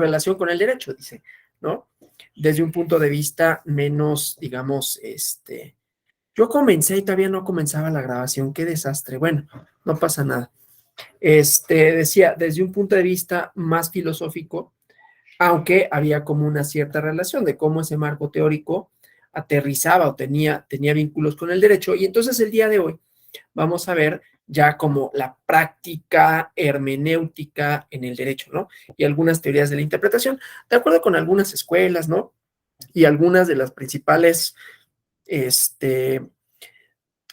relación con el derecho, dice, ¿no? Desde un punto de vista menos, digamos, yo comencé y todavía no comenzaba la grabación, qué desastre, bueno, no pasa nada. Decía, desde un punto de vista más filosófico, aunque había como una cierta relación de cómo ese marco teórico aterrizaba o tenía vínculos con el derecho, y entonces el día de hoy vamos a ver ya como la práctica hermenéutica en el derecho, ¿no? Y algunas teorías de la interpretación, de acuerdo con algunas escuelas, ¿no? Y algunas de las principales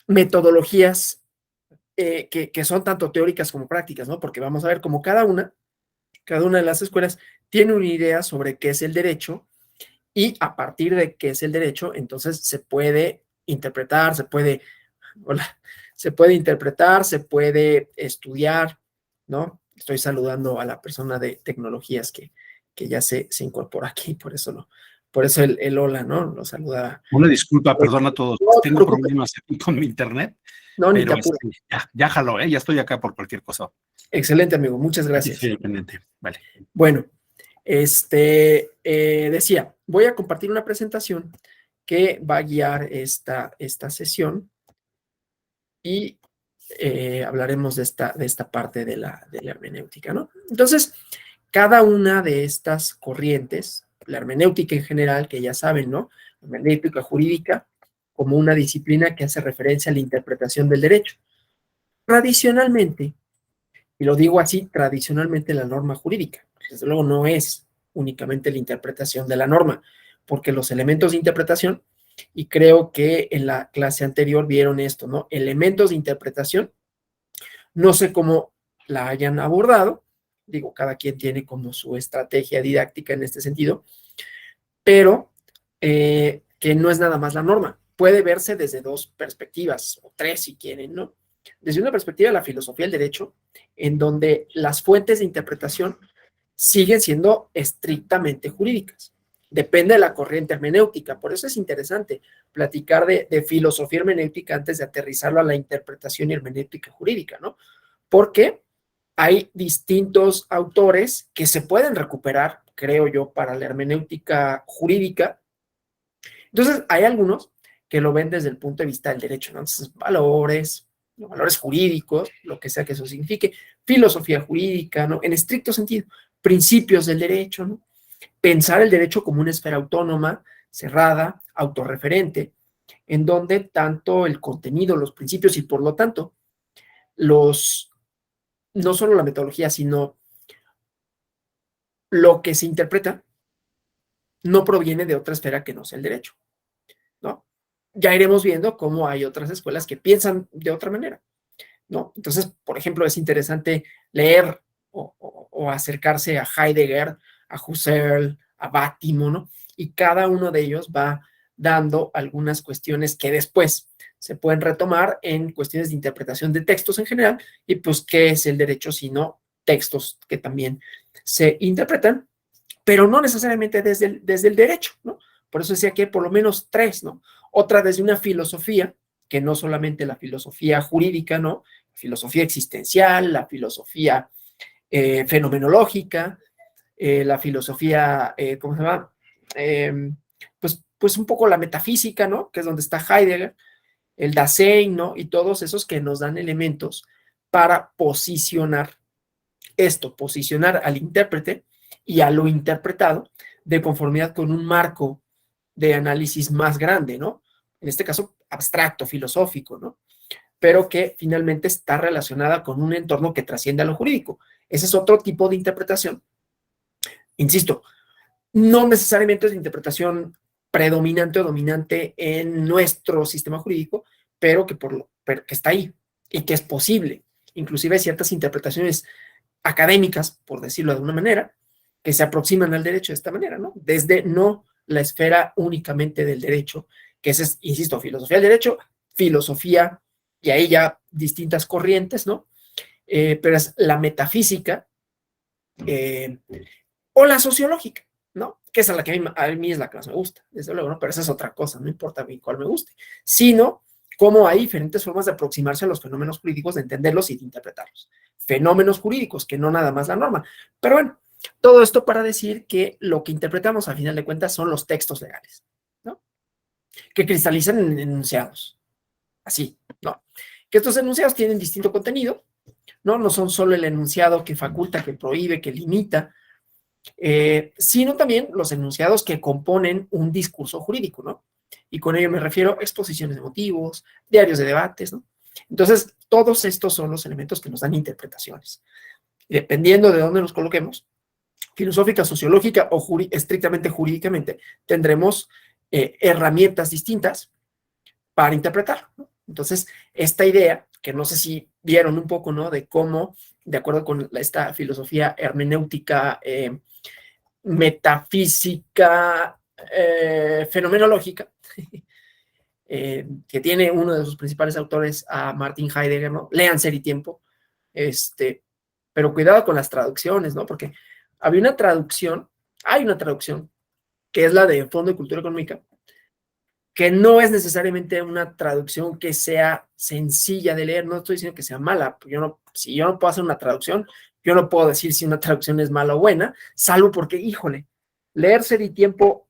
metodologías que son tanto teóricas como prácticas, ¿no? Porque vamos a ver como cada una de las escuelas tiene una idea sobre qué es el derecho y a partir de qué es el derecho, entonces se puede interpretar, se puede interpretar, se puede estudiar, ¿no? Estoy saludando a la persona de tecnologías que ya se incorpora aquí, por eso el hola, ¿no? Lo saluda. Una disculpa, perdón a todos. No, Tengo problemas aquí con mi internet. No, ni pero te apures. ya jaló, ya estoy acá por cualquier cosa. Excelente, amigo, muchas gracias. Sí, pendiente. Vale. Bueno, decía, voy a compartir una presentación que va a guiar esta sesión y hablaremos de esta parte de la hermenéutica, ¿no? Entonces, cada una de estas corrientes, la hermenéutica en general, que ya saben, ¿no? La hermenéutica jurídica, como una disciplina que hace referencia a la interpretación del derecho. Tradicionalmente, y lo digo así, tradicionalmente la norma jurídica, desde luego no es únicamente la interpretación de la norma, porque los elementos de interpretación, y creo que en la clase anterior vieron esto, ¿no? Elementos de interpretación, no sé cómo la hayan abordado, digo, cada quien tiene como su estrategia didáctica en este sentido, pero que no es nada más la norma, puede verse desde dos perspectivas, o tres si quieren, ¿no? Desde una perspectiva de la filosofía del derecho, en donde las fuentes de interpretación siguen siendo estrictamente jurídicas. Depende de la corriente hermenéutica, por eso es interesante platicar de filosofía hermenéutica antes de aterrizarlo a la interpretación hermenéutica jurídica, ¿no? Porque hay distintos autores que se pueden recuperar, creo yo, para la hermenéutica jurídica. Entonces, hay algunos que lo ven desde el punto de vista del derecho, ¿no? Entonces, valores jurídicos, lo que sea que eso signifique, filosofía jurídica, ¿no? En estricto sentido, principios del derecho, ¿no? Pensar el derecho como una esfera autónoma, cerrada, autorreferente, en donde tanto el contenido, los principios y por lo tanto, no solo la metodología, sino lo que se interpreta, no proviene de otra esfera que no sea el derecho, ¿no? Ya iremos viendo cómo hay otras escuelas que piensan de otra manera, ¿no? Entonces, por ejemplo, es interesante leer o acercarse a Heidegger, a Husserl, a Bátimo, ¿no? Y cada uno de ellos va dando algunas cuestiones que después se pueden retomar en cuestiones de interpretación de textos en general, y pues, ¿qué es el derecho sino textos que también se interpretan, pero no necesariamente desde el derecho, ¿no? Por eso decía que hay por lo menos tres, ¿no? Otra desde una filosofía, que no solamente la filosofía jurídica, ¿no? Filosofía existencial, la filosofía fenomenológica, la filosofía, ¿cómo se llama? Pues un poco la metafísica, ¿no? Que es donde está Heidegger, el Dasein, ¿no? Y todos esos que nos dan elementos para posicionar posicionar al intérprete y a lo interpretado de conformidad con un marco de análisis más grande, ¿no? En este caso, abstracto, filosófico, ¿no? Pero que finalmente está relacionada con un entorno que trasciende a lo jurídico. Ese es otro tipo de interpretación. Insisto, no necesariamente es la interpretación predominante o dominante en nuestro sistema jurídico, pero que está ahí y que es posible. Inclusive hay ciertas interpretaciones académicas, por decirlo de alguna manera, que se aproximan al derecho de esta manera, ¿no? Desde no la esfera únicamente del derecho, que es, insisto, filosofía del derecho, filosofía, y ahí ya distintas corrientes, ¿no? Pero es la metafísica o la sociológica, ¿no? Que es a la que a mí es la que más me gusta, desde luego, ¿no? Pero esa es otra cosa, no importa a mí cuál me guste, sino cómo hay diferentes formas de aproximarse a los fenómenos jurídicos, de entenderlos y de interpretarlos. Fenómenos jurídicos, que no nada más la norma. Pero bueno, Todo esto para decir que lo que interpretamos, a final de cuentas, son los textos legales, ¿no? Que cristalizan en enunciados. Así, ¿no? Que estos enunciados tienen distinto contenido, ¿no? No son solo el enunciado que faculta, que prohíbe, que limita, sino también los enunciados que componen un discurso jurídico, ¿no? Y con ello me refiero a exposiciones de motivos, diarios de debates, ¿no? Entonces, todos estos son los elementos que nos dan interpretaciones. Dependiendo de dónde nos coloquemos, filosófica, sociológica o estrictamente jurídicamente, tendremos herramientas distintas para interpretar, ¿no? Entonces, esta idea, que no sé si vieron un poco, ¿no? De cómo, de acuerdo con esta filosofía hermenéutica, metafísica, fenomenológica, que tiene uno de sus principales autores a Martin Heidegger, ¿no? Lean Ser y Tiempo, pero cuidado con las traducciones, ¿no? Porque hay una traducción que es la de Fondo de Cultura Económica, que no es necesariamente una traducción que sea sencilla de leer. No estoy diciendo que sea mala. Si yo no puedo hacer una traducción, yo no puedo decir si una traducción es mala o buena, salvo porque, híjole, leer Ser y Tiempo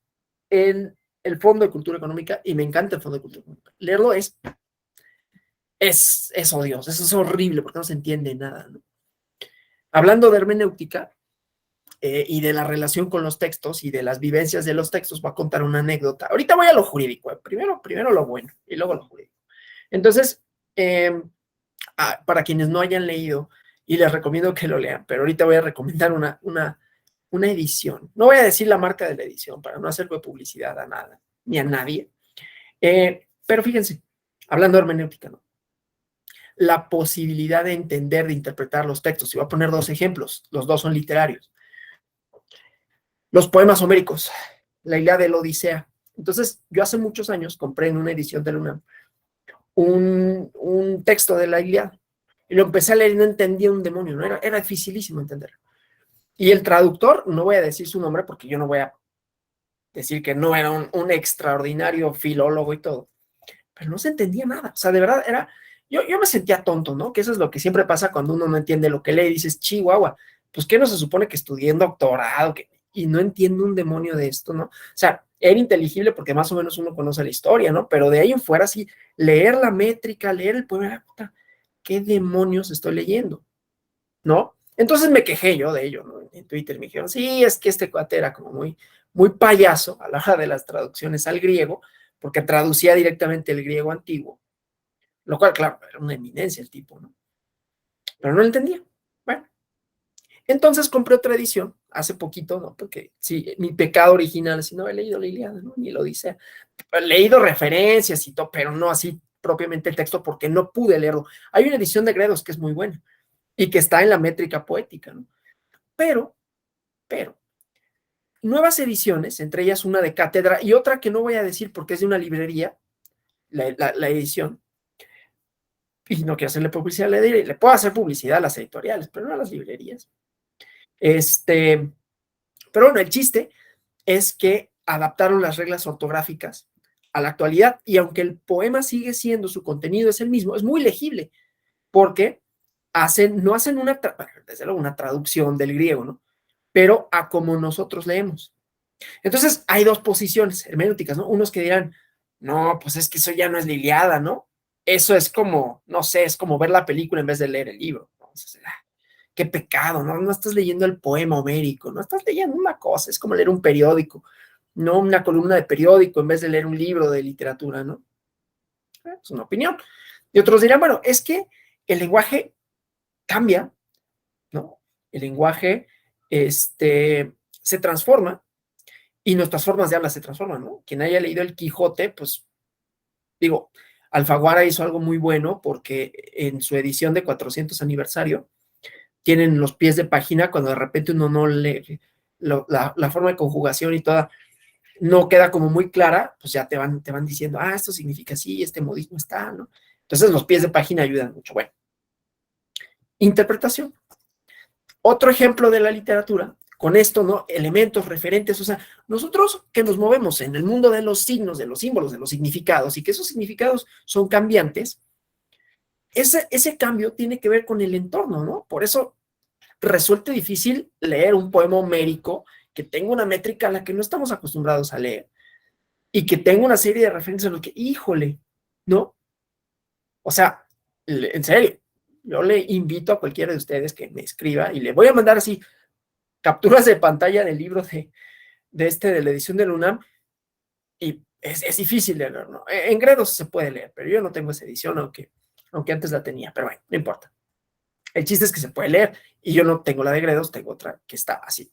en el Fondo de Cultura Económica, y me encanta el Fondo de Cultura Económica, leerlo es odioso, eso es horrible porque no se entiende nada, ¿no? Hablando de hermenéutica, y de la relación con los textos y de las vivencias de los textos, voy a contar una anécdota. Ahorita voy a lo jurídico, primero lo bueno y luego lo jurídico. Entonces, para quienes no hayan leído, y les recomiendo que lo lean, pero ahorita voy a recomendar una edición. No voy a decir la marca de la edición para no hacerle publicidad a nada, ni a nadie. Pero fíjense, hablando de hermenéutica, ¿no? La posibilidad de entender, de interpretar los textos. Y voy a poner dos ejemplos, los dos son literarios. Los poemas homéricos, la Ilíada y la Odisea. Entonces, yo hace muchos años compré en una edición de la UNAM un texto de la Ilíada y lo empecé a leer y no entendía un demonio, ¿no? Era dificilísimo entender. Y el traductor, no voy a decir su nombre porque yo no voy a decir que no era un extraordinario filólogo y todo, pero no se entendía nada. O sea, de verdad yo me sentía tonto, ¿no? Que eso es lo que siempre pasa cuando uno no entiende lo que lee y dices, chihuahua, pues ¿qué no se supone que estudié en doctorado? Y no entiendo un demonio de esto, ¿no? O sea, era inteligible porque más o menos uno conoce la historia, ¿no? Pero de ahí en fuera, sí, leer la métrica, leer el poema, puta, ¿qué demonios estoy leyendo? ¿No? Entonces me quejé yo de ello, ¿no? En Twitter me dijeron, sí, es que este cuate era como muy payaso a la hora de las traducciones al griego, porque traducía directamente el griego antiguo, lo cual, claro, era una eminencia el tipo, ¿no? Pero no lo entendía. Bueno, entonces compré otra edición hace poquito, ¿no? Porque sí, mi pecado original, si no he leído la Ilíada, ¿no? Ni lo dice. He leído referencias y todo, pero no así propiamente el texto porque no pude leerlo. Hay una edición de Gredos que es muy buena y que está en la métrica poética, ¿no? Pero, nuevas ediciones, entre ellas una de Cátedra y otra que no voy a decir porque es de una librería, la edición, y no quiero hacerle publicidad, le puedo hacer publicidad a las editoriales, pero no a las librerías. Pero bueno, el chiste es que adaptaron las reglas ortográficas a la actualidad y aunque el poema sigue siendo, su contenido es el mismo, es muy legible porque no hacen desde luego una traducción del griego, ¿no? Pero a como nosotros leemos. Entonces, hay dos posiciones hermenéuticas, ¿no? Unos que dirán, no, pues es que eso ya no es la Ilíada, ¿no? Eso es como, no sé, es como ver la película en vez de leer el libro. Entonces, qué pecado, ¿no? No estás leyendo el poema homérico, no estás leyendo una cosa, es como leer un periódico, no una columna de periódico en vez de leer un libro de literatura, ¿no? Es una opinión. Y otros dirán, bueno, es que el lenguaje cambia, ¿no? El lenguaje se transforma y nuestras formas de habla se transforman, ¿no? Quien haya leído El Quijote, pues, digo, Alfaguara hizo algo muy bueno porque en su edición de 400 aniversario tienen los pies de página cuando de repente uno no lee la forma de conjugación y toda no queda como muy clara, pues ya te van diciendo, esto significa así, este modismo está, ¿no? Entonces los pies de página ayudan mucho. Bueno, interpretación. Otro ejemplo de la literatura, con esto, ¿no? Elementos, referentes, o sea, nosotros que nos movemos en el mundo de los signos, de los símbolos, de los significados, y que esos significados son cambiantes, ese cambio tiene que ver con el entorno, ¿no? Por eso resulte difícil leer un poema homérico que tenga una métrica a la que no estamos acostumbrados a leer y que tenga una serie de referencias a lo que, híjole, ¿no? O sea, en serio, yo le invito a cualquiera de ustedes que me escriba y le voy a mandar así capturas de pantalla del libro de la edición del UNAM y es difícil de leer, ¿no? En Gredos se puede leer, pero yo no tengo esa edición, aunque antes la tenía, pero bueno, no importa. El chiste es que se puede leer y yo no tengo la de Gredos, tengo otra que está así,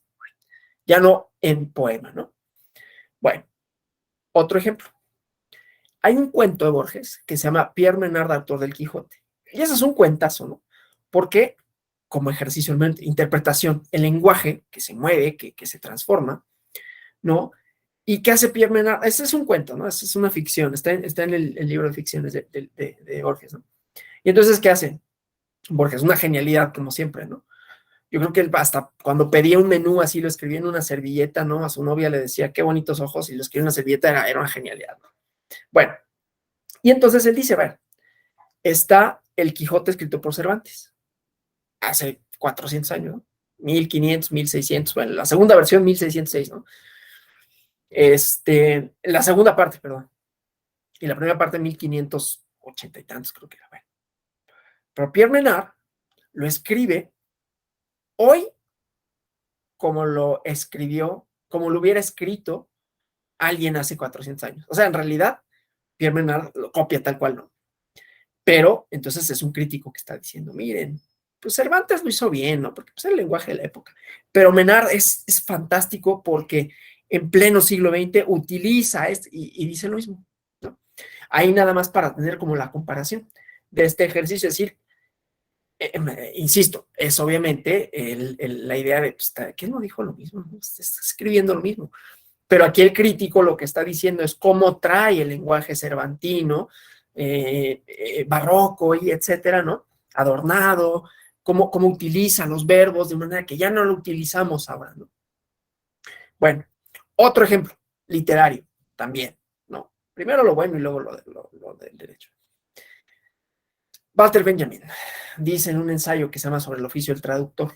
ya no en poema, ¿no? Bueno, otro ejemplo. Hay un cuento de Borges que se llama Pierre Menard, autor del Quijote. Y ese es un cuentazo, ¿no? Porque como ejercicio de interpretación, el lenguaje que se mueve, que se transforma, ¿no? ¿Y qué hace Pierre Menard? Ese es un cuento, ¿no? Esa es una ficción, está en el libro de ficciones de Borges, ¿no? Y entonces, ¿qué hace Borges? Una genialidad, como siempre, ¿no? Yo creo que él hasta cuando pedía un menú así lo escribía en una servilleta, ¿no? A su novia le decía, qué bonitos ojos, y lo escribía en una servilleta, era una genialidad, ¿no? Bueno, y entonces él dice, bueno, está el Quijote escrito por Cervantes, hace 400 años, ¿no? 1500, 1600, bueno, la segunda versión 1606, ¿no? La segunda parte, perdón, y la primera parte 1580 y tantos, creo que era, bueno. Pero Pierre Menard lo escribe hoy como lo escribió, como lo hubiera escrito alguien hace 400 años. O sea, en realidad, Pierre Menard lo copia tal cual, ¿no? Pero entonces es un crítico que está diciendo, miren, pues Cervantes lo hizo bien, ¿no? Porque pues, es el lenguaje de la época. Pero Menard es fantástico porque en pleno siglo XX utiliza y dice lo mismo, ¿no? Ahí nada más para tener como la comparación de este ejercicio, es decir, insisto, es obviamente la idea de, pues, ¿quién no dijo lo mismo? Está escribiendo lo mismo. Pero aquí el crítico lo que está diciendo es cómo trae el lenguaje cervantino, barroco y etcétera, ¿no? Adornado, cómo utiliza los verbos de manera que ya no lo utilizamos ahora, ¿no? Bueno, otro ejemplo, literario, también, ¿no? Primero lo bueno y luego lo del derecho. Walter Benjamin dice en un ensayo que se llama Sobre el oficio del traductor.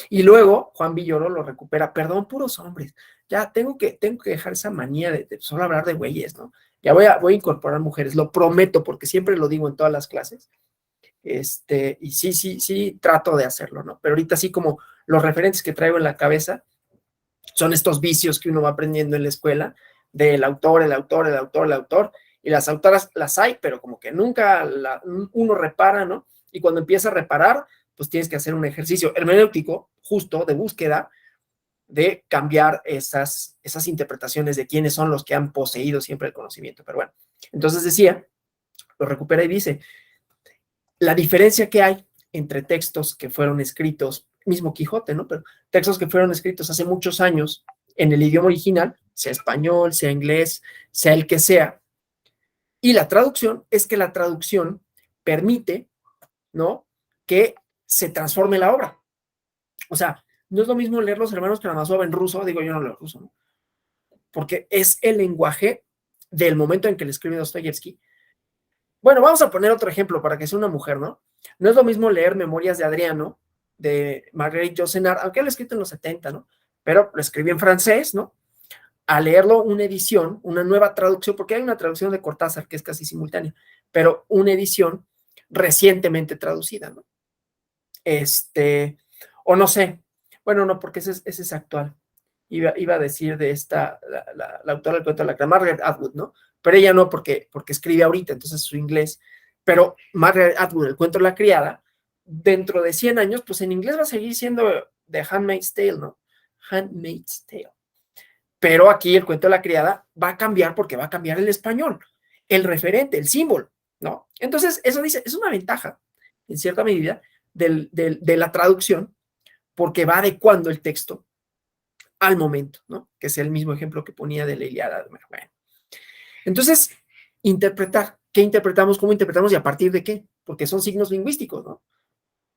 Y luego Juan Villoro lo recupera. Perdón, puros hombres. Ya tengo que dejar esa manía de solo hablar de güeyes, ¿no? Ya voy a incorporar mujeres, lo prometo, porque siempre lo digo en todas las clases. Y sí, trato de hacerlo, ¿no? Pero ahorita sí como los referentes que traigo en la cabeza son estos vicios que uno va aprendiendo en la escuela del autor, el autor, el autor, el autor, y las autoras las hay, pero como que nunca uno repara, ¿no? Y cuando empieza a reparar, pues tienes que hacer un ejercicio hermenéutico, justo, de búsqueda, de cambiar esas interpretaciones de quiénes son los que han poseído siempre el conocimiento. Pero bueno, entonces decía, lo recupera y dice, la diferencia que hay entre textos que fueron escritos, mismo Quijote, ¿no? Pero textos que fueron escritos hace muchos años en el idioma original, sea español, sea inglés, sea el que sea, y la traducción es que la traducción permite, ¿no? Que se transforme la obra. O sea, no es lo mismo leer Los Hermanos Karamazov en ruso, digo yo no leo ruso, ¿no? Porque es el lenguaje del momento en que le escribe Dostoyevsky. Bueno, vamos a poner otro ejemplo para que sea una mujer, ¿no? No es lo mismo leer Memorias de Adriano, de Marguerite Yourcenar, aunque lo he escrito en los 70, ¿no? Pero lo escribí en francés, ¿no? A leerlo una edición, una nueva traducción, porque hay una traducción de Cortázar que es casi simultánea, pero una edición recientemente traducida, ¿no? O no sé, bueno, no, porque ese es actual. Iba a decir de esta, la autora del cuento de la Margaret Atwood, ¿no? Pero ella no, porque escribe ahorita, entonces su inglés. Pero Margaret Atwood, el cuento de la criada, dentro de 100 años, pues en inglés va a seguir siendo The Handmaid's Tale, ¿no? Handmaid's Tale. Pero aquí el cuento de la criada va a cambiar porque va a cambiar el español, el referente, el símbolo, ¿no? Entonces, eso dice, es una ventaja, en cierta medida, de la traducción, porque va adecuando el texto al momento, ¿no? Que es el mismo ejemplo que ponía de la Ilíada. Bueno, entonces, interpretar, ¿qué interpretamos? ¿Cómo interpretamos? ¿Y a partir de qué? Porque son signos lingüísticos, ¿no?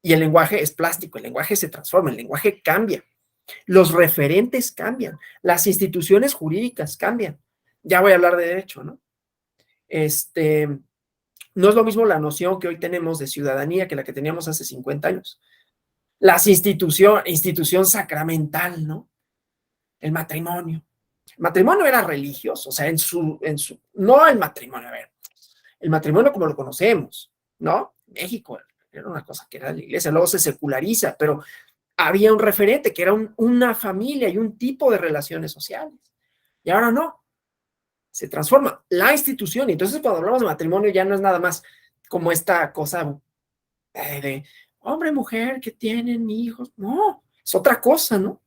Y el lenguaje es plástico, el lenguaje se transforma, el lenguaje cambia, los referentes cambian, las instituciones jurídicas cambian. Ya voy a hablar de derecho, ¿no? No es lo mismo la noción que hoy tenemos de ciudadanía que la que teníamos hace 50 años. Las institución sacramental, ¿no? El matrimonio. El matrimonio era religioso, o sea, no el matrimonio, a ver, el matrimonio como lo conocemos, ¿no? México era una cosa que era la iglesia, luego se seculariza, pero había un referente que era una familia y un tipo de relaciones sociales. Y ahora no, se transforma la institución. Y entonces cuando hablamos de matrimonio ya no es nada más como esta cosa de hombre y mujer que tienen hijos. No, es otra cosa, ¿no?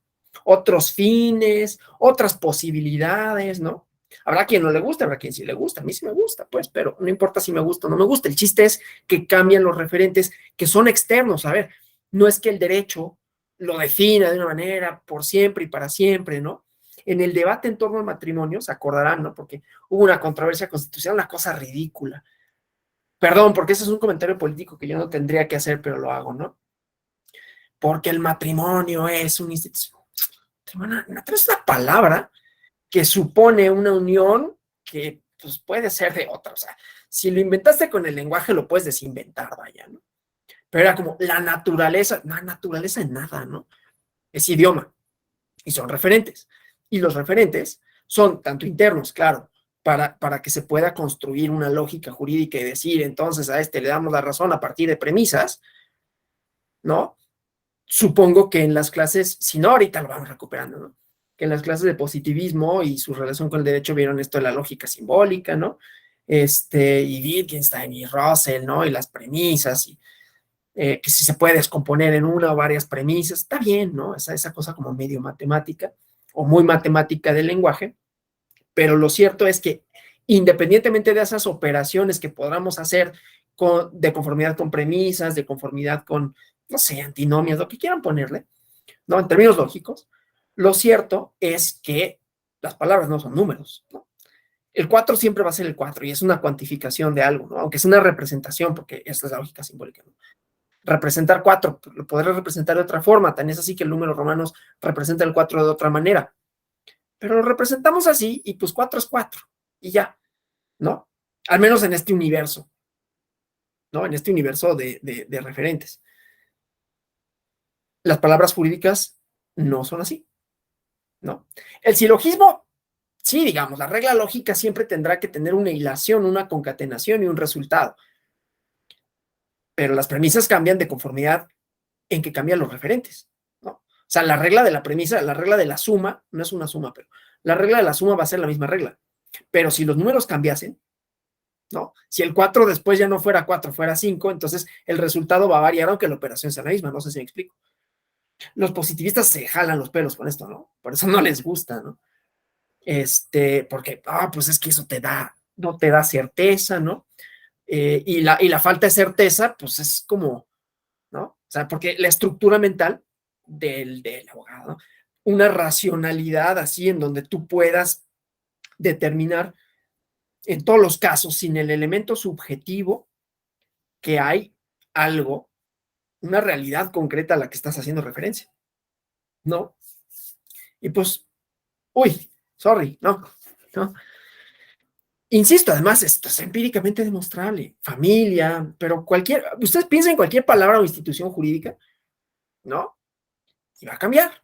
Otros fines, otras posibilidades, ¿no? Habrá quien no le guste, habrá quien sí le gusta. A mí sí me gusta, pues, pero no importa si me gusta o no me gusta. El chiste es que cambian los referentes que son externos. A ver, no es que el derecho lo defina de una manera por siempre y para siempre, ¿no? En el debate en torno al matrimonio, se acordarán, ¿no? Porque hubo una controversia constitucional, una cosa ridícula. Perdón, porque ese es un comentario político que yo no tendría que hacer, pero lo hago, ¿no? Porque el matrimonio es una institución. Matrimonio es una palabra que supone una unión que pues, puede ser de otra. O sea, si lo inventaste con el lenguaje, lo puedes desinventar, vaya, ¿no? Pero era como la naturaleza, no hay naturaleza en nada, ¿no? Es idioma y son referentes. Y los referentes son tanto internos, claro, para que se pueda construir una lógica jurídica y decir, entonces a este le damos la razón a partir de premisas, ¿no? Supongo que en las clases, si no, ahorita lo vamos recuperando, ¿no? Que en las clases de positivismo y su relación con el derecho vieron esto de la lógica simbólica, ¿no? Y Wittgenstein y Russell, ¿no? Y las premisas, y que si se puede descomponer en una o varias premisas, está bien, ¿no? Esa cosa como medio matemática o muy matemática del lenguaje, pero lo cierto es que independientemente de esas operaciones que podamos hacer de conformidad con premisas, de conformidad con, no sé, antinomias, lo que quieran ponerle, ¿no? En términos lógicos, lo cierto es que las palabras no son números, ¿no? El 4 siempre va a ser el 4 y es una cuantificación de algo, ¿no? Aunque es una representación, porque esta es la lógica simbólica, ¿no? Representar 4, lo podré representar de otra forma, tan es así que el número romanos representa el 4 de otra manera, pero lo representamos así y pues 4 es 4 y ya, ¿no? Al menos en este universo, ¿no? En este universo de referentes. Las palabras jurídicas no son así, ¿no? El silogismo, sí, digamos, la regla lógica siempre tendrá que tener una hilación, una concatenación y un resultado, pero las premisas cambian de conformidad en que cambian los referentes, ¿no? O sea, la regla de la premisa, la regla de la suma, no es una suma, pero la regla de la suma va a ser la misma regla, pero si los números cambiasen, ¿no? Si el 4 después ya no fuera 4, fuera 5, entonces el resultado va a variar aunque la operación sea la misma, no sé si me explico. Los positivistas se jalan los pelos con esto, ¿no? Por eso no les gusta, ¿no? Porque, pues es que eso no te da certeza, ¿no? Y la falta de certeza, pues es como, ¿no? O sea, porque la estructura mental del abogado, ¿no? Una racionalidad así en donde tú puedas determinar en todos los casos, sin el elemento subjetivo, que hay algo, una realidad concreta a la que estás haciendo referencia, ¿no? Y pues, uy, sorry, no. Insisto, además, esto es empíricamente demostrable. Familia, pero ustedes piensan en cualquier palabra o institución jurídica, ¿no? Y va a cambiar,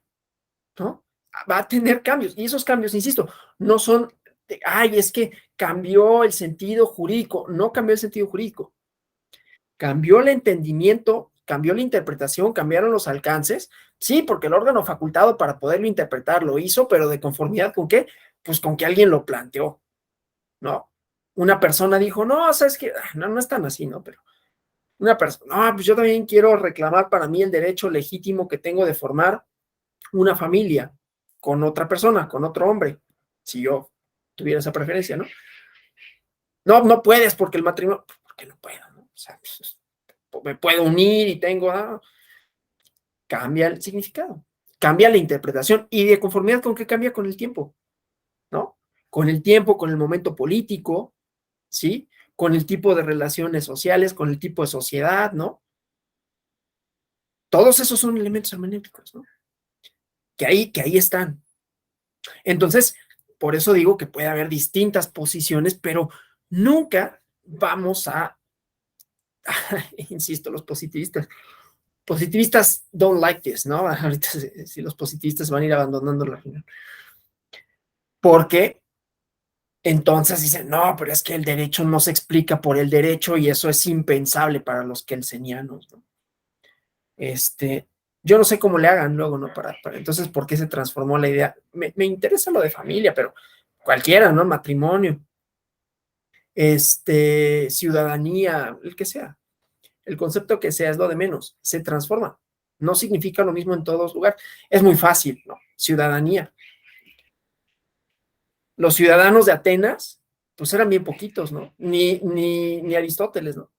¿no? Va a tener cambios. Y esos cambios, insisto, no son, es que cambió el sentido jurídico. No cambió el sentido jurídico. Cambió el entendimiento, cambió la interpretación, cambiaron los alcances. Sí, porque el órgano facultado para poderlo interpretar lo hizo, pero ¿de conformidad con qué? Pues con que alguien lo planteó, ¿no? Una persona dijo, no, sabes que no es tan así, ¿no? Pero una persona, no, pues yo también quiero reclamar para mí el derecho legítimo que tengo de formar una familia con otra persona, con otro hombre, si yo tuviera esa preferencia, ¿no? No, no puedes porque el matrimonio, porque no puedo, ¿no? O sea, pues, me puedo unir y tengo, cambia el significado, cambia la interpretación y de conformidad con qué cambia con el tiempo, ¿no? Con el tiempo, con el momento político, ¿sí? Con el tipo de relaciones sociales, con el tipo de sociedad, ¿no? Todos esos son elementos hermenéuticos, ¿no? Que ahí están. Entonces, por eso digo que puede haber distintas posiciones, pero nunca vamos a, insisto, los positivistas, positivistas don't like this, ¿no? Ahorita si los positivistas van a ir abandonando la reunión. Porque entonces dicen, no, pero es que el derecho no se explica por el derecho y eso es impensable para los kelsenianos, ¿no? Yo no sé cómo le hagan luego, ¿no? Entonces, ¿por qué se transformó la idea? Me interesa lo de familia, pero cualquiera, ¿no? Matrimonio, ciudadanía, el que sea. El concepto que sea es lo de menos, se transforma. No significa lo mismo en todos lugares. Es muy fácil, ¿no? Ciudadanía. Los ciudadanos de Atenas, pues eran bien poquitos, ¿no? Ni Aristóteles, ¿no?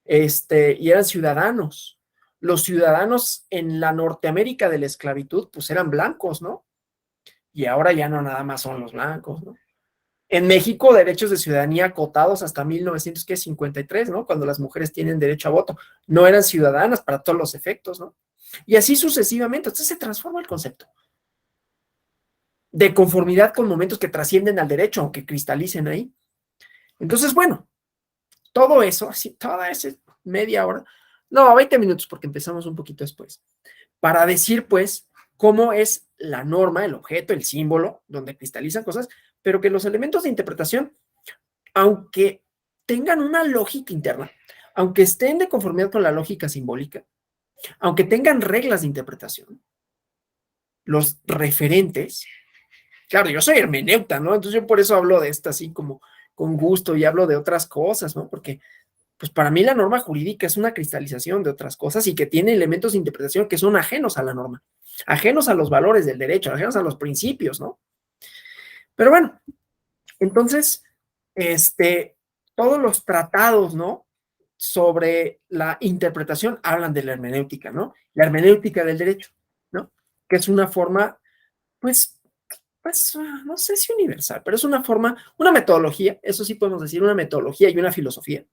Y eran ciudadanos. Los ciudadanos en la Norteamérica de la esclavitud, pues eran blancos, ¿no? Y ahora ya no nada más son los blancos, ¿no? En México, derechos de ciudadanía acotados hasta 1953, ¿no? Cuando las mujeres tienen derecho a voto. No eran ciudadanas para todos los efectos, ¿no? Y así sucesivamente. Entonces se transforma el concepto de conformidad con momentos que trascienden al derecho, aunque cristalicen ahí. Entonces, bueno, todo eso, así, toda esa media hora, no, 20 minutos, porque empezamos un poquito después, para decir, pues, cómo es la norma, el objeto, el símbolo, donde cristalizan cosas, pero que los elementos de interpretación, aunque tengan una lógica interna, aunque estén de conformidad con la lógica simbólica, aunque tengan reglas de interpretación, los referentes, claro, yo soy hermeneuta, ¿no? Entonces yo por eso hablo de esta así como con gusto y hablo de otras cosas, ¿no? Porque pues para mí la norma jurídica es una cristalización de otras cosas y que tiene elementos de interpretación que son ajenos a la norma, ajenos a los valores del derecho, ajenos a los principios, ¿no? Pero bueno, entonces, todos los tratados, ¿no? Sobre la interpretación hablan de la hermenéutica, ¿no? La hermenéutica del derecho, ¿no? Que es una forma, pues, no sé si universal, pero es una forma, una metodología, eso sí podemos decir, una metodología y una filosofía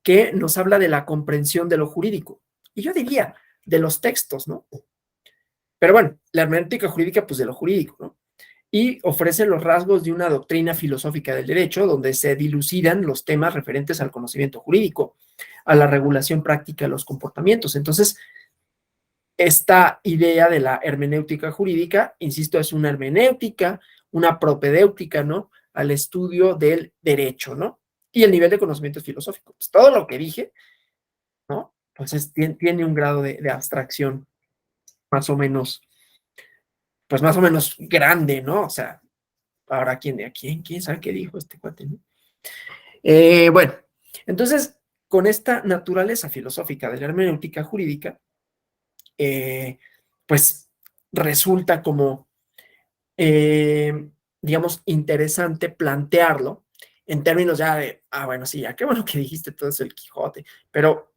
que nos habla de la comprensión de lo jurídico. Y yo diría, de los textos, ¿no? Pero bueno, la hermenéutica jurídica, pues de lo jurídico, ¿no? Y ofrece los rasgos de una doctrina filosófica del derecho, donde se dilucidan los temas referentes al conocimiento jurídico, a la regulación práctica de los comportamientos. Entonces, esta idea de la hermenéutica jurídica, insisto, es una hermenéutica, una propedéutica, ¿no? Al estudio del derecho, ¿no? Y el nivel de conocimiento filosófico. Pues todo lo que dije, ¿no? Pues tiene un grado de abstracción más o menos, pues más o menos grande, ¿no? O sea, ahora quién sabe qué dijo este cuate, ¿no? Bueno, entonces, con esta naturaleza filosófica de la hermenéutica jurídica, pues resulta como, digamos, interesante plantearlo en términos ya de, bueno, sí, ya qué bueno que dijiste todo eso el Quijote, pero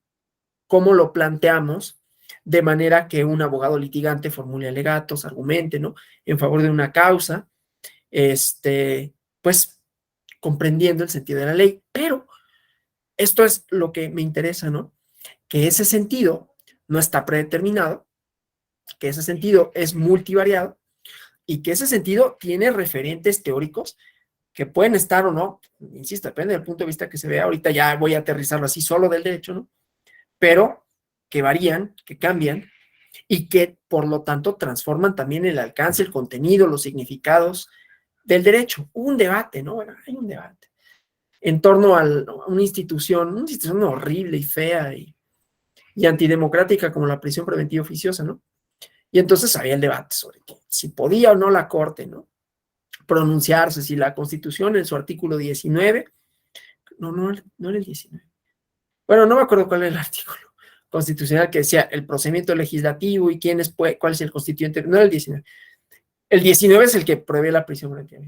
¿cómo lo planteamos? De manera que un abogado litigante formule alegatos, argumente, ¿no? En favor de una causa, pues comprendiendo el sentido de la ley, pero esto es lo que me interesa, ¿no? Que ese sentido no está predeterminado, que ese sentido es multivariado y que ese sentido tiene referentes teóricos que pueden estar o no, insisto, depende del punto de vista que se vea, ahorita ya voy a aterrizarlo así solo del derecho, ¿no? Pero que varían, que cambian y que por lo tanto transforman también el alcance, el contenido, los significados del derecho. Hubo un debate, ¿no? Bueno, hay un debate en torno a una institución horrible y fea y antidemocrática como la prisión preventiva oficiosa, ¿no? Y entonces había el debate sobre si podía o no la Corte, ¿no? Pronunciarse, si la Constitución en su artículo 19, no era el 19. Bueno, no me acuerdo cuál era el artículo constitucional que decía el procedimiento legislativo y cuál es el constituyente, no era el 19. El 19 es el que prevé la prisión preventiva.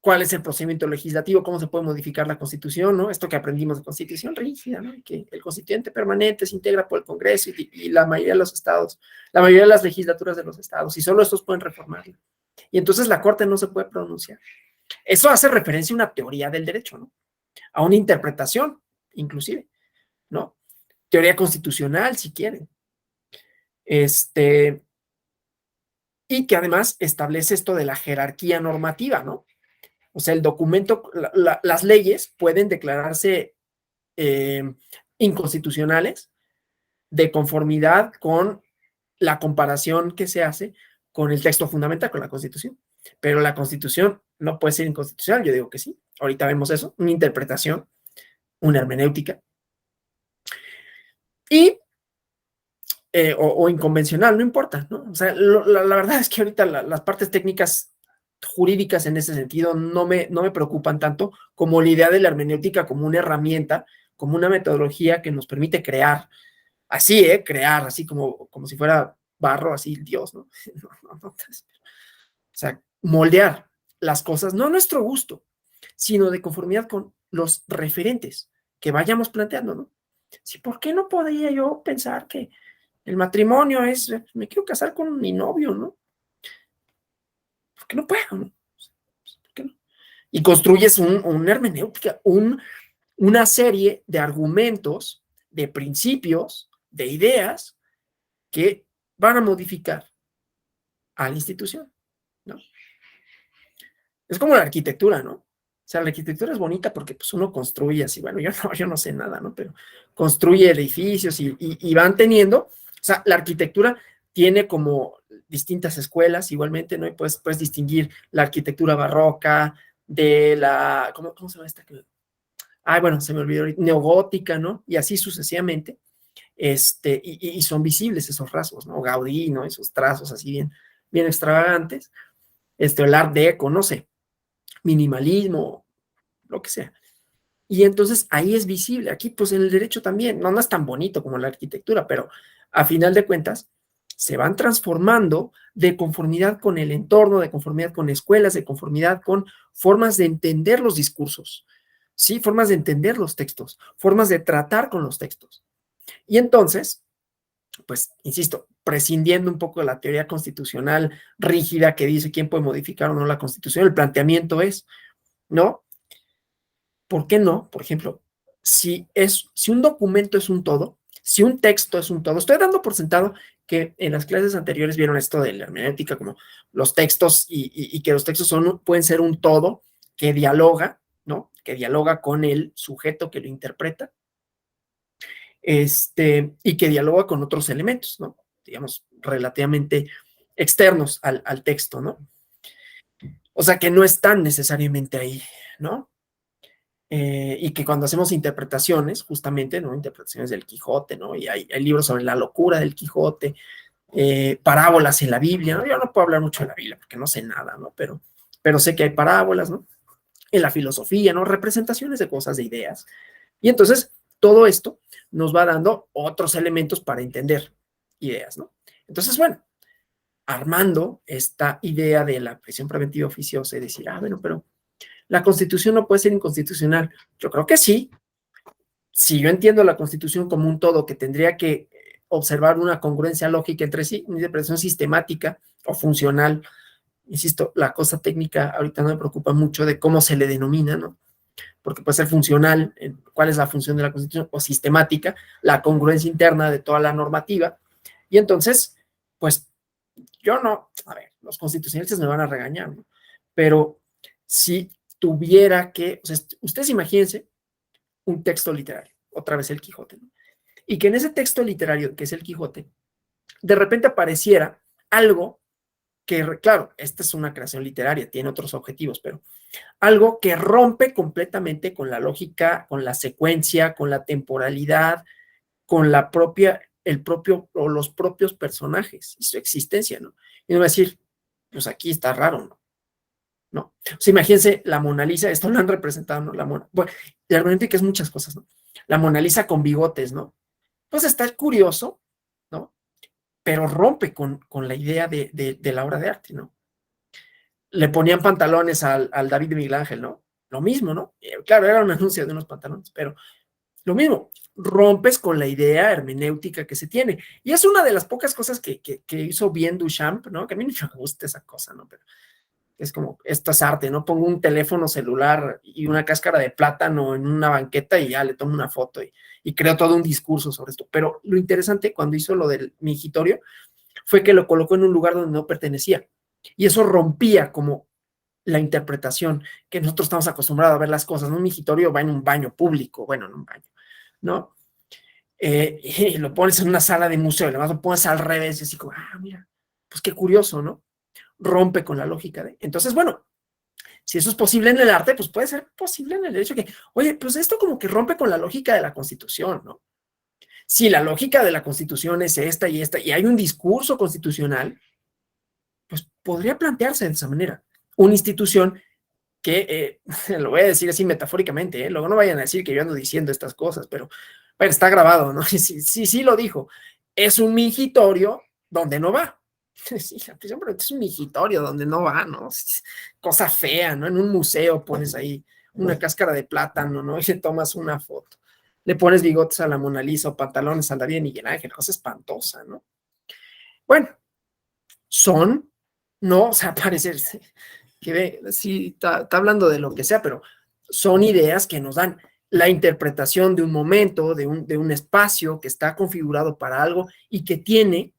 ¿Cuál es el procedimiento legislativo? ¿Cómo se puede modificar la Constitución? ¿No? Esto que aprendimos de Constitución rígida, ¿no? Que el constituyente permanente se integra por el Congreso y la mayoría de los estados, la mayoría de las legislaturas de los estados, y solo estos pueden reformarla. Y entonces la Corte no se puede pronunciar. Eso hace referencia a una teoría del derecho, ¿no? A una interpretación, inclusive, ¿no? Teoría constitucional, si quieren. Y que además establece esto de la jerarquía normativa, ¿no? O sea, el documento, las leyes pueden declararse inconstitucionales de conformidad con la comparación que se hace con el texto fundamental, con la Constitución. Pero la Constitución no puede ser inconstitucional, yo digo que sí. Ahorita vemos eso, una interpretación, una hermenéutica. Y o inconvencional, no importa, ¿no? O sea, la verdad es que ahorita las partes técnicas jurídicas en ese sentido no me preocupan tanto como la idea de la hermenéutica como una herramienta, como una metodología que nos permite crear, así, crear, así como si fuera barro, así Dios, ¿no? O sea, moldear las cosas, no a nuestro gusto, sino de conformidad con los referentes que vayamos planteando, ¿no? Sí, ¿por qué no podría yo pensar que el matrimonio es, me quiero casar con mi novio, ¿no? ¿Por qué no puedo, no? ¿Por qué no? Y construyes una hermenéutica, una serie de argumentos, de principios, de ideas que van a modificar a la institución, ¿no? Es como la arquitectura, ¿no? O sea, la arquitectura es bonita porque pues, uno construye así, bueno, yo no sé nada, ¿no? Pero construye edificios y van teniendo, o sea, la arquitectura tiene como distintas escuelas igualmente, ¿no? Y puedes distinguir la arquitectura barroca de la, ¿cómo se llama esta? Ay, bueno, se me olvidó, neogótica, ¿no? Y así sucesivamente, y son visibles esos rasgos, ¿no? Gaudí, ¿no? Esos trazos así bien extravagantes, el Art Deco, no sé, minimalismo, lo que sea. Y entonces ahí es visible. Aquí, pues en el derecho también, no es tan bonito como la arquitectura, pero a final de cuentas se van transformando de conformidad con el entorno, de conformidad con escuelas, de conformidad con formas de entender los discursos, ¿sí? Formas de entender los textos, formas de tratar con los textos. Y entonces, pues, insisto, prescindiendo un poco de la teoría constitucional rígida que dice quién puede modificar o no la Constitución, el planteamiento es, ¿no? ¿Por qué no? Por ejemplo, si un documento es un todo, si un texto es un todo, estoy dando por sentado que en las clases anteriores vieron esto de la hermenéutica, como los textos y que los textos pueden ser un todo que dialoga, ¿no? Que dialoga con el sujeto que lo interpreta, y que dialoga con otros elementos, ¿no? Digamos, relativamente externos al texto, ¿no? O sea, que no están necesariamente ahí, ¿no? Y que cuando hacemos interpretaciones, justamente, ¿no? Interpretaciones del Quijote, ¿no? Y hay libros sobre la locura del Quijote, parábolas en la Biblia, ¿no? Yo no puedo hablar mucho de la Biblia porque no sé nada, ¿no? Pero sé que hay parábolas, ¿no? En la filosofía, ¿no? Representaciones de cosas, de ideas. Y entonces, todo esto nos va dando otros elementos para entender ideas, ¿no? Entonces, bueno, armando esta idea de la prisión preventiva oficiosa y decir, bueno, pero la Constitución no puede ser inconstitucional. Yo creo que sí. Si yo entiendo la Constitución como un todo que tendría que observar una congruencia lógica entre sí, una interpretación sistemática o funcional, insisto, la cosa técnica ahorita no me preocupa mucho de cómo se le denomina, ¿no? Porque puede ser funcional, cuál es la función de la Constitución, o sistemática, la congruencia interna de toda la normativa. Y entonces, pues, yo no, a ver, los constitucionalistas me van a regañar, ¿no? Pero si tuviera que, o sea, ustedes imagínense un texto literario, otra vez el Quijote, ¿no? Y que en ese texto literario, que es el Quijote, de repente apareciera algo que, claro, esta es una creación literaria, tiene otros objetivos, pero algo que rompe completamente con la lógica, con la secuencia, con la temporalidad, con la propia, el propio o los propios personajes y su existencia, ¿no? Y uno va a decir, pues aquí está raro, ¿no? ¿No? O sea, imagínense la Mona Lisa, esto lo han representado, ¿no? Bueno, la hermenéutica es muchas cosas, ¿no? La Mona Lisa con bigotes, ¿no? Pues está curioso, ¿no? Pero rompe con la idea de la obra de arte, ¿no? Le ponían pantalones al David de Miguel Ángel, ¿no? Lo mismo, ¿no? Claro, era un anuncio de unos pantalones, pero lo mismo, rompes con la idea hermenéutica que se tiene. Y es una de las pocas cosas que hizo bien Duchamp, ¿no? Que a mí no me gusta esa cosa, ¿no? Pero es como, esto es arte, ¿no? Pongo un teléfono celular y una cáscara de plátano en una banqueta y ya le tomo una foto y creo todo un discurso sobre esto. Pero lo interesante cuando hizo lo del mingitorio fue que lo colocó en un lugar donde no pertenecía. Y eso rompía como la interpretación que nosotros estamos acostumbrados a ver las cosas. Un mingitorio va en un baño público, bueno, en un baño, ¿no? y lo pones en una sala de museo, y además lo pones al revés, y así como, mira, pues qué curioso, ¿no? Rompe con la lógica de... Entonces, bueno, si eso es posible en el arte, pues puede ser posible en el derecho que, oye, pues esto como que rompe con la lógica de la Constitución, ¿no? Si la lógica de la Constitución es esta, y hay un discurso constitucional, pues podría plantearse de esa manera. Una institución que, lo voy a decir así metafóricamente, luego no vayan a decir que yo ando diciendo estas cosas, pero bueno, está grabado, ¿no? Sí lo dijo. Es un mingitorio donde no va. Sí, la prisión permanente es un mingitorio donde no va, ¿no? Cosa fea, ¿no? En un museo pones ahí una cáscara de plátano, ¿no? Y le tomas una foto. Le pones bigotes a la Mona Lisa o pantalones a la María Miguel Ángel, cosa espantosa, ¿no? Bueno, no, o sea, parece que ve, sí, está hablando de lo que sea, pero son ideas que nos dan la interpretación de un momento, de un espacio que está configurado para algo y que tiene,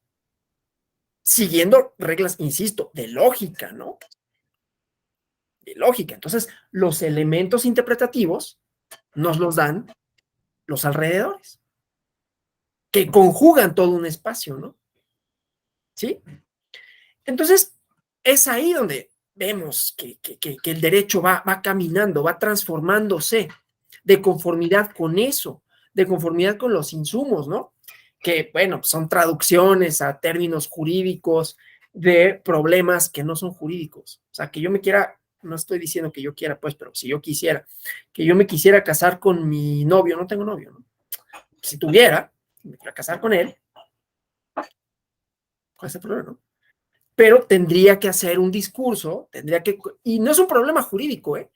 siguiendo reglas, insisto, de lógica, ¿no? De lógica. Entonces, los elementos interpretativos nos los dan los alrededores, que conjugan todo un espacio, ¿no? ¿Sí? Entonces, es ahí donde vemos que el derecho va caminando, va transformándose de conformidad con eso, de conformidad con los insumos, ¿no? Que, bueno, son traducciones a términos jurídicos de problemas que no son jurídicos. O sea, que yo me quiera, no estoy diciendo que yo quiera, pues, pero si yo quisiera, que yo me quisiera casar con mi novio, no tengo novio, ¿no? Si tuviera, me quiera casar con él, ¿cuál es el problema, no? Pero tendría que hacer un discurso, y no es un problema jurídico, ¿eh?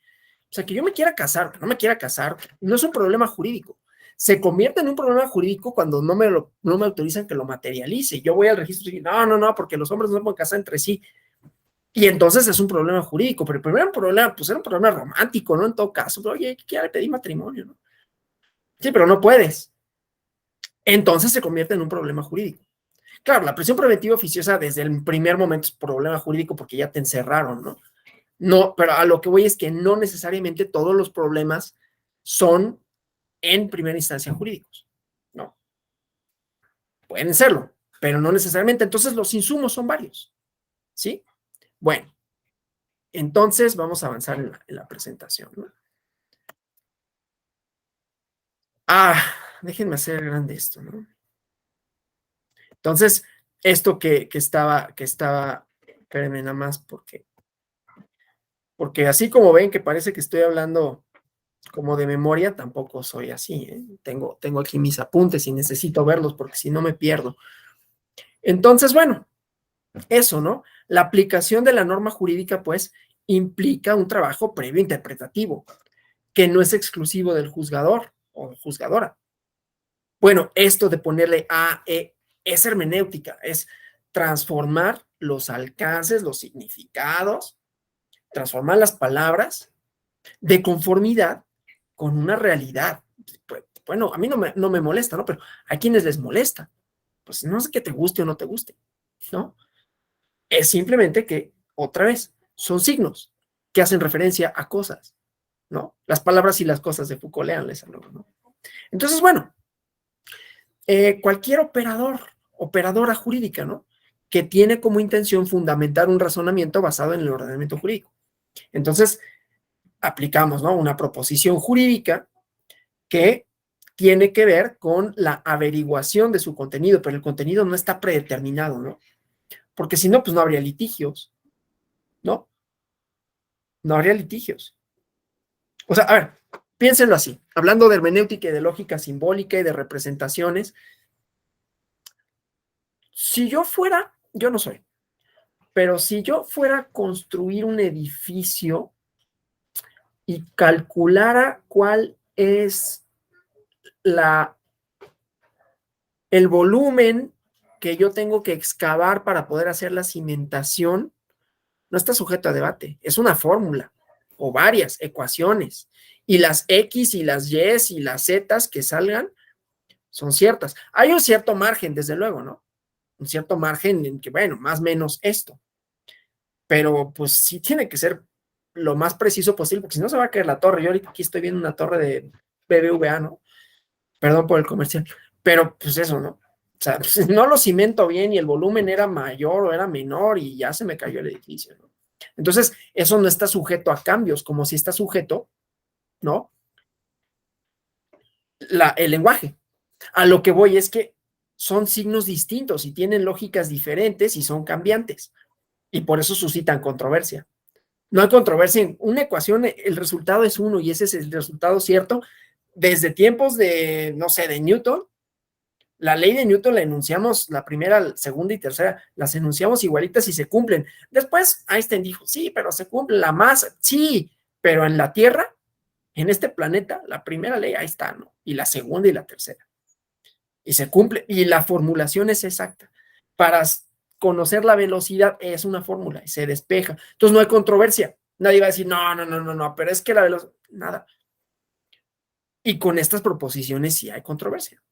O sea, que yo me quiera casar, que no me quiera casar, no es un problema jurídico. Se convierte en un problema jurídico cuando no me autorizan que lo materialice. Yo voy al registro y digo, no, porque los hombres no se pueden casar entre sí. Y entonces es un problema jurídico, pero el primer problema, pues era un problema romántico, ¿no? En todo caso, pero, oye, ya le pedí matrimonio, ¿no? Sí, pero no puedes. Entonces se convierte en un problema jurídico. Claro, la prisión preventiva oficiosa desde el primer momento es problema jurídico porque ya te encerraron, ¿no? No, pero a lo que voy es que no necesariamente todos los problemas son en primera instancia jurídicos, ¿no? Pueden serlo, pero no necesariamente. Entonces los insumos son varios, ¿sí? Bueno, entonces vamos a avanzar en la presentación, ¿no? Déjenme hacer grande esto, ¿no? Entonces, esto que estaba, espérenme nada más porque así como ven que parece que estoy hablando como de memoria, tampoco soy así, ¿eh? Tengo aquí mis apuntes y necesito verlos porque si no me pierdo. Entonces, bueno, eso, ¿no? La aplicación de la norma jurídica, pues, implica un trabajo previo interpretativo, que no es exclusivo del juzgador o juzgadora. Bueno, esto de ponerle es hermenéutica, es transformar los alcances, los significados, transformar las palabras de conformidad con una realidad. Bueno, a mí no me molesta, ¿no? Pero a quienes les molesta. Pues no sé que te guste o no te guste, ¿no? Es simplemente que, otra vez, son signos que hacen referencia a cosas, ¿no? Las palabras y las cosas de Foucault, léanles luego, ¿no? Entonces, bueno, cualquier operadora jurídica, ¿no? Que tiene como intención fundamentar un razonamiento basado en el ordenamiento jurídico. Entonces, aplicamos, ¿no? Una proposición jurídica que tiene que ver con la averiguación de su contenido, pero el contenido no está predeterminado, ¿no? Porque si no, pues no habría litigios, ¿no? No habría litigios. O sea, a ver, piénsenlo así, hablando de hermenéutica y de lógica simbólica y de representaciones, si yo fuera, yo no soy, pero si yo fuera a construir un edificio y calculara cuál es el volumen que yo tengo que excavar para poder hacer la cimentación, no está sujeto a debate, es una fórmula o varias ecuaciones, y las X y las Y y las Z que salgan son ciertas. Hay un cierto margen, desde luego, ¿no? Un cierto margen en que, bueno, más o menos esto, pero pues sí tiene que ser lo más preciso posible, porque si no se va a caer la torre. Yo ahorita aquí estoy viendo una torre de BBVA, ¿no? Perdón por el comercial, pero pues eso, ¿no? O sea, pues, no lo cimento bien y el volumen era mayor o era menor y ya se me cayó el edificio, ¿no? Entonces, eso no está sujeto a cambios, como si está sujeto, ¿no? El lenguaje. A lo que voy es que son signos distintos y tienen lógicas diferentes y son cambiantes. Y por eso suscitan controversia. No hay controversia en una ecuación, el resultado es uno y ese es el resultado cierto. Desde tiempos de, no sé, de Newton, la ley de Newton la enunciamos, la primera, segunda y tercera, las enunciamos igualitas y se cumplen. Después Einstein dijo, sí, pero se cumple la masa, sí, pero en la Tierra, en este planeta, la primera ley ahí está, ¿no? Y la segunda y la tercera. Y se cumple, y la formulación es exacta. Para conocer la velocidad es una fórmula y se despeja. Entonces no hay controversia. Nadie va a decir, no, pero es que la velocidad, nada. Y con estas proposiciones sí hay controversia.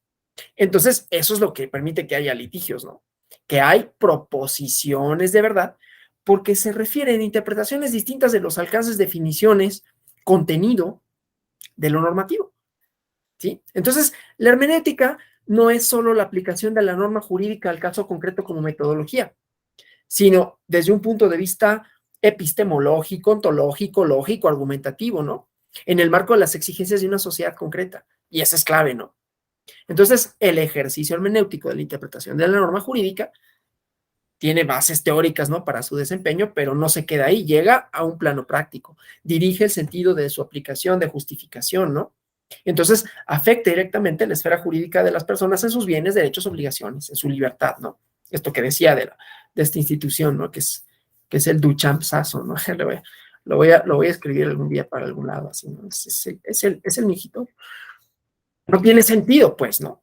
Entonces, eso es lo que permite que haya litigios, ¿no? Que hay proposiciones de verdad, porque se refieren a interpretaciones distintas de los alcances, definiciones, contenido de lo normativo, ¿sí? Entonces, la hermenéutica no es solo la aplicación de la norma jurídica al caso concreto como metodología, sino desde un punto de vista epistemológico, ontológico, lógico, argumentativo, ¿no? En el marco de las exigencias de una sociedad concreta. Y esa es clave, ¿no? Entonces, el ejercicio hermenéutico de la interpretación de la norma jurídica tiene bases teóricas, ¿no? Para su desempeño, pero no se queda ahí, llega a un plano práctico, dirige el sentido de su aplicación, de justificación, ¿no? Entonces, afecta directamente la esfera jurídica de las personas en sus bienes, derechos, obligaciones, en su libertad, ¿no? Esto que decía de esta institución, ¿no? Que es el Duchampsazo, ¿no? Lo voy a escribir algún día para algún lado, así, ¿no? Es el mijito. No tiene sentido, pues, ¿no?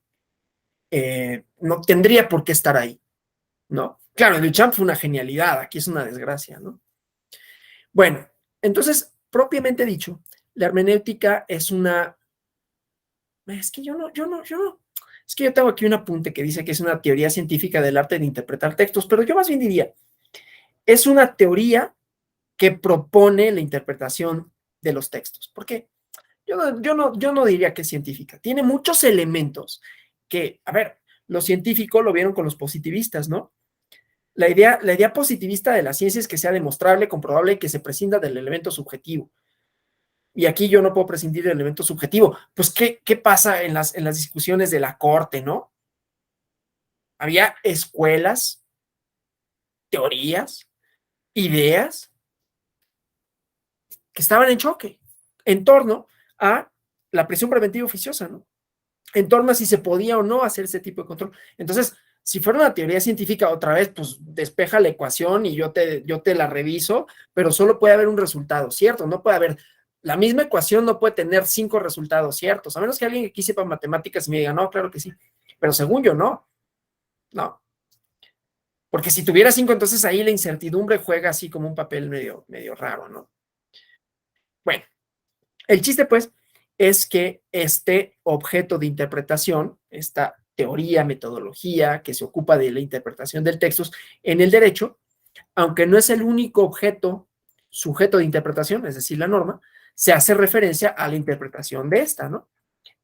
No tendría por qué estar ahí, ¿no? Claro, Duchamp fue una genialidad, aquí es una desgracia, ¿no? Bueno, entonces, propiamente dicho, la hermenéutica es una... Es que es que yo tengo aquí un apunte que dice que es una teoría científica del arte de interpretar textos, pero yo más bien diría, es una teoría que propone la interpretación de los textos. ¿Por qué? Yo no diría que es científica. Tiene muchos elementos que, a ver, los científicos lo vieron con los positivistas, ¿no? La idea positivista de la ciencia es que sea demostrable, comprobable y que se prescinda del elemento subjetivo. Y aquí yo no puedo prescindir del elemento subjetivo. Pues, ¿qué pasa en las discusiones de la corte, no? Había escuelas, teorías, ideas que estaban en choque en torno a la prisión preventiva oficiosa, ¿no? En torno a si se podía o no hacer ese tipo de control. Entonces, si fuera una teoría científica, otra vez, pues despeja la ecuación y yo te la reviso, pero solo puede haber un resultado cierto, no puede haber, la misma ecuación no puede tener 5 resultados ciertos, a menos que alguien que aquí sepa matemáticas me diga, no, claro que sí, pero según yo, no, porque si tuviera 5, entonces ahí la incertidumbre juega así como un papel medio raro, ¿no? Bueno, el chiste, pues, es que este objeto de interpretación, esta teoría, metodología que se ocupa de la interpretación del texto en el derecho, aunque no es el único objeto sujeto de interpretación, es decir, la norma, se hace referencia a la interpretación de esta, ¿no?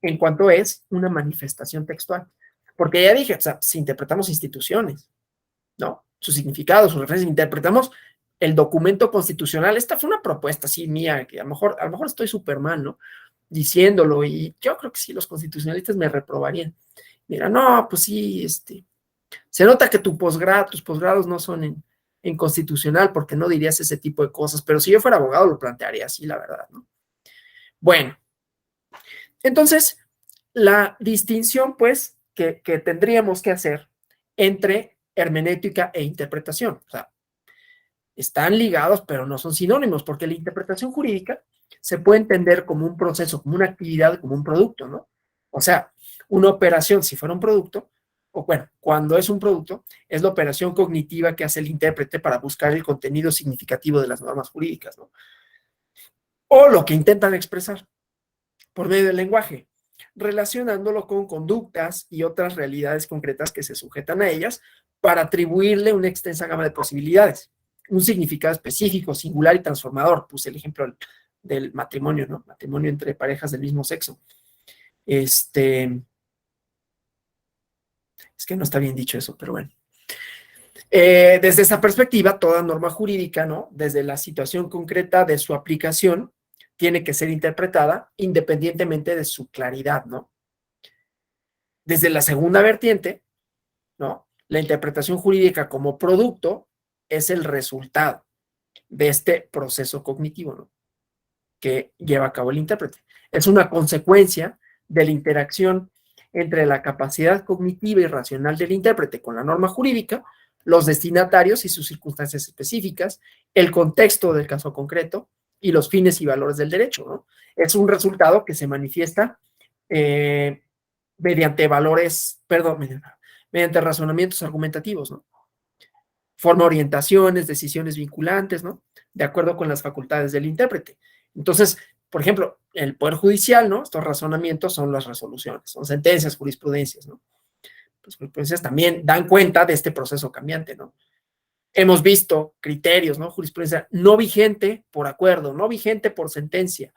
En cuanto es una manifestación textual. Porque ya dije, o sea, si interpretamos instituciones, ¿no? Su significado, sus referencias, interpretamos el documento constitucional. Esta fue una propuesta así mía, que a lo mejor estoy súper mal, ¿no? Diciéndolo, y yo creo que sí, los constitucionalistas me reprobarían. Mira, no, pues sí, se nota que tus posgrados no son en constitucional, porque no dirías ese tipo de cosas, pero si yo fuera abogado lo plantearía así, la verdad, ¿no? Bueno, entonces, la distinción, pues, que tendríamos que hacer entre hermenéutica e interpretación, o sea, están ligados, pero no son sinónimos, porque la interpretación jurídica se puede entender como un proceso, como una actividad, como un producto, ¿no? O sea, una operación, si fuera un producto, o bueno, cuando es un producto, es la operación cognitiva que hace el intérprete para buscar el contenido significativo de las normas jurídicas, ¿no? O lo que intentan expresar por medio del lenguaje, relacionándolo con conductas y otras realidades concretas que se sujetan a ellas para atribuirle una extensa gama de posibilidades, un significado específico, singular y transformador. Puse el ejemplo del matrimonio, ¿no? Matrimonio entre parejas del mismo sexo. Es que no está bien dicho eso, pero bueno. Desde esta perspectiva, toda norma jurídica, ¿no? Desde la situación concreta de su aplicación, tiene que ser interpretada independientemente de su claridad, ¿no? Desde la segunda vertiente, ¿no? La interpretación jurídica como producto es el resultado de este proceso cognitivo, ¿no? Que lleva a cabo el intérprete. Es una consecuencia de la interacción entre la capacidad cognitiva y racional del intérprete con la norma jurídica, los destinatarios y sus circunstancias específicas, el contexto del caso concreto y los fines y valores del derecho, ¿no? Es un resultado que se manifiesta mediante valores, perdón, mediante razonamientos argumentativos, ¿no? Forma orientaciones, decisiones vinculantes, ¿no? De acuerdo con las facultades del intérprete. Entonces, por ejemplo, el Poder Judicial, ¿no? Estos razonamientos son las resoluciones, son sentencias, jurisprudencias, ¿no? Las jurisprudencias también dan cuenta de este proceso cambiante, ¿no? Hemos visto criterios, ¿no? Jurisprudencia no vigente por acuerdo, no vigente por sentencia,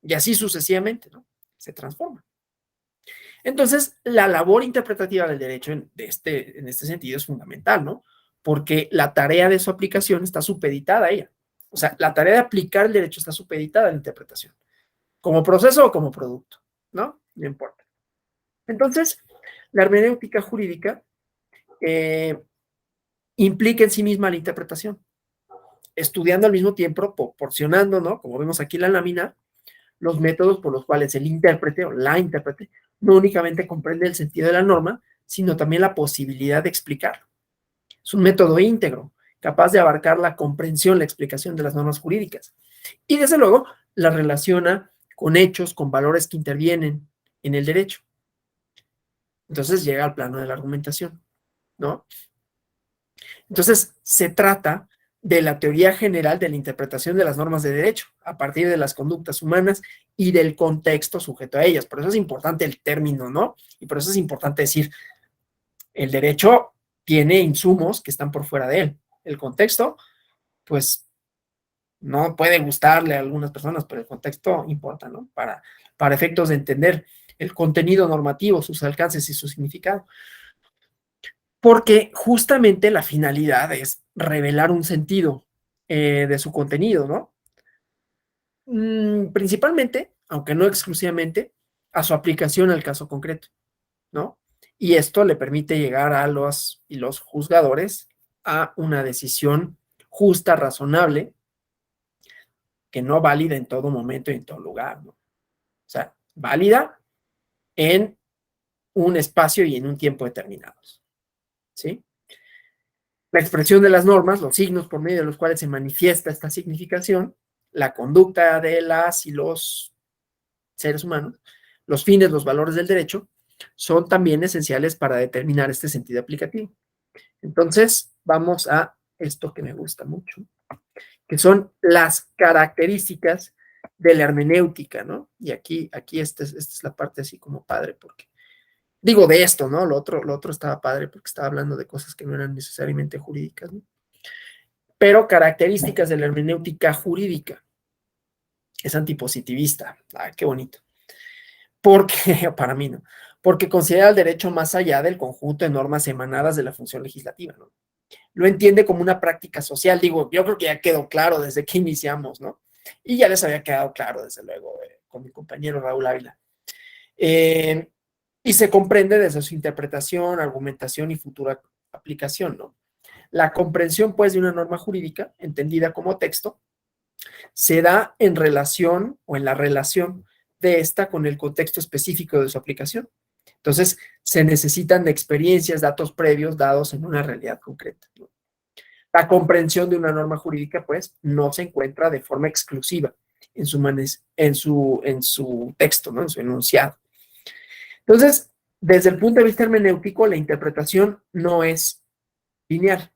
y así sucesivamente, ¿no? Se transforma. Entonces, la labor interpretativa del derecho en este sentido es fundamental, ¿no? Porque la tarea de su aplicación está supeditada a ella. O sea, la tarea de aplicar el derecho está supeditada a la interpretación, como proceso o como producto, ¿no? No importa. Entonces, la hermenéutica jurídica implica en sí misma la interpretación, estudiando al mismo tiempo, proporcionando, ¿no? Como vemos aquí en la lámina, los métodos por los cuales el intérprete o la intérprete no únicamente comprende el sentido de la norma, sino también la posibilidad de explicarlo. Es un método íntegro, capaz de abarcar la comprensión, la explicación de las normas jurídicas. Y desde luego, la relaciona con hechos, con valores que intervienen en el derecho. Entonces llega al plano de la argumentación, ¿no? Entonces se trata de la teoría general de la interpretación de las normas de derecho a partir de las conductas humanas y del contexto sujeto a ellas. Por eso es importante el término, ¿no? Y por eso es importante decir, el derecho tiene insumos que están por fuera de él. El contexto, pues, no puede gustarle a algunas personas, pero el contexto importa, ¿no? Para efectos de entender el contenido normativo, sus alcances y su significado. Porque justamente la finalidad es revelar un sentido de su contenido, ¿no? Principalmente, aunque no exclusivamente, a su aplicación al caso concreto, ¿no? Y esto le permite llegar a los juzgadores a una decisión justa, razonable, que no válida en todo momento y en todo lugar, ¿no? O sea, válida en un espacio y en un tiempo determinados, ¿sí? La expresión de las normas, los signos por medio de los cuales se manifiesta esta significación, la conducta de las y los seres humanos, los fines, los valores del derecho, son también esenciales para determinar este sentido aplicativo. Entonces, vamos a esto que me gusta mucho, que son las características de la hermenéutica, ¿no? Y aquí esta es la parte así como padre, porque digo de esto, ¿no? Lo otro estaba padre porque estaba hablando de cosas que no eran necesariamente jurídicas, ¿no? Pero características de la hermenéutica jurídica. Es antipositivista. Ah, qué bonito. Porque, para mí no, porque considera el derecho más allá del conjunto de normas emanadas de la función legislativa, ¿no? Lo entiende como una práctica social. Digo, yo creo que ya quedó claro desde que iniciamos, ¿no? Y ya les había quedado claro, desde luego, con mi compañero Raúl Ávila. Y se comprende desde su interpretación, argumentación y futura aplicación, ¿no? La comprensión, pues, de una norma jurídica, entendida como texto, se da en relación o en la relación de esta con el contexto específico de su aplicación. Entonces, se necesitan de experiencias, datos previos dados en una realidad concreta, ¿no? La comprensión de una norma jurídica, pues, no se encuentra de forma exclusiva en su texto, ¿no? En su enunciado. Entonces, desde el punto de vista hermenéutico, la interpretación no es lineal,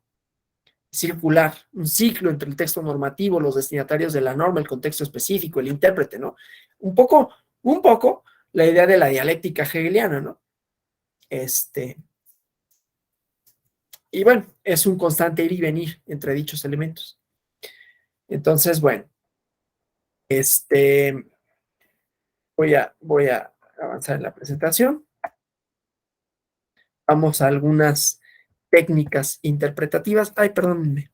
circular, un ciclo entre el texto normativo, los destinatarios de la norma, el contexto específico, el intérprete, ¿no? Un poco la idea de la dialéctica hegeliana, ¿no? Y bueno, es un constante ir y venir entre dichos elementos. Entonces, bueno, voy a avanzar en la presentación vamos a algunas técnicas interpretativas. Ay, perdónenme,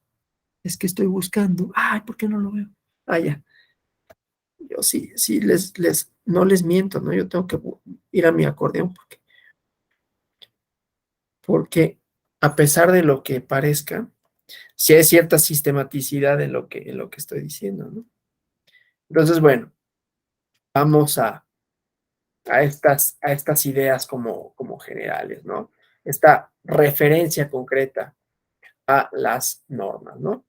es que estoy buscando. Ay, ¿por qué no lo veo? Ah, ya. Yo sí, no les miento, ¿no? Yo tengo que ir a mi acordeón porque a pesar de lo que parezca, sí hay cierta sistematicidad en lo que estoy diciendo, ¿no? Entonces, bueno, vamos a estas ideas como generales, ¿no? Esta referencia concreta a las normas, ¿no?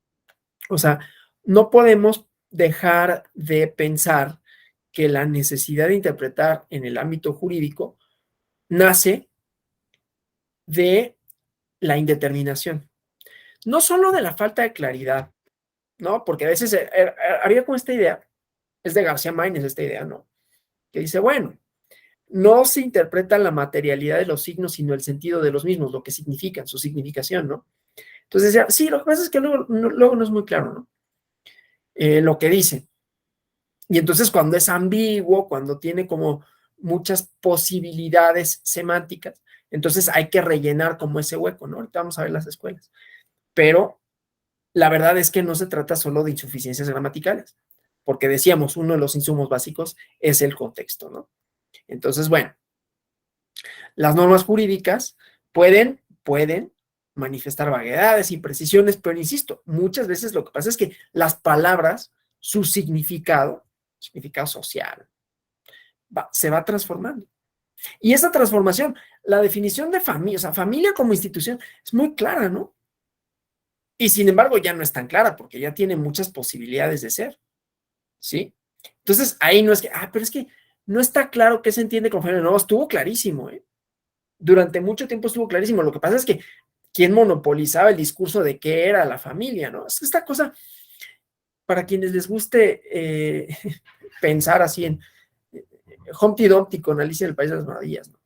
O sea, no podemos dejar de pensar que la necesidad de interpretar en el ámbito jurídico nace de la indeterminación, no solo de la falta de claridad, ¿no? Porque a veces había como esta idea, es de García Maínez esta idea, ¿no? Que dice, bueno, no se interpreta la materialidad de los signos, sino el sentido de los mismos, lo que significan, su significación, ¿no? Entonces decía, sí, lo que pasa es que luego no es muy claro, ¿no? Lo que dice. Y entonces cuando es ambiguo, cuando tiene como muchas posibilidades semánticas, entonces hay que rellenar como ese hueco, ¿no? Ahorita vamos a ver las escuelas. Pero la verdad es que no se trata solo de insuficiencias gramaticales, porque decíamos, uno de los insumos básicos es el contexto, ¿no? Entonces, bueno, las normas jurídicas pueden manifestar vaguedades, imprecisiones, pero insisto, muchas veces lo que pasa es que las palabras, su significado social, se va transformando. Y esa transformación, la definición de familia, o sea, familia como institución, es muy clara, ¿no? Y sin embargo ya no es tan clara porque ya tiene muchas posibilidades de ser, ¿sí? Entonces ahí no es que, pero es que no está claro qué se entiende con familia. No, estuvo clarísimo, ¿eh? Durante mucho tiempo estuvo clarísimo. Lo que pasa es que quién monopolizaba el discurso de qué era la familia, ¿no? Es esta cosa, para quienes les guste pensar así en Humpty Dumpty con Alicia en el País de las Maravillas, ¿no?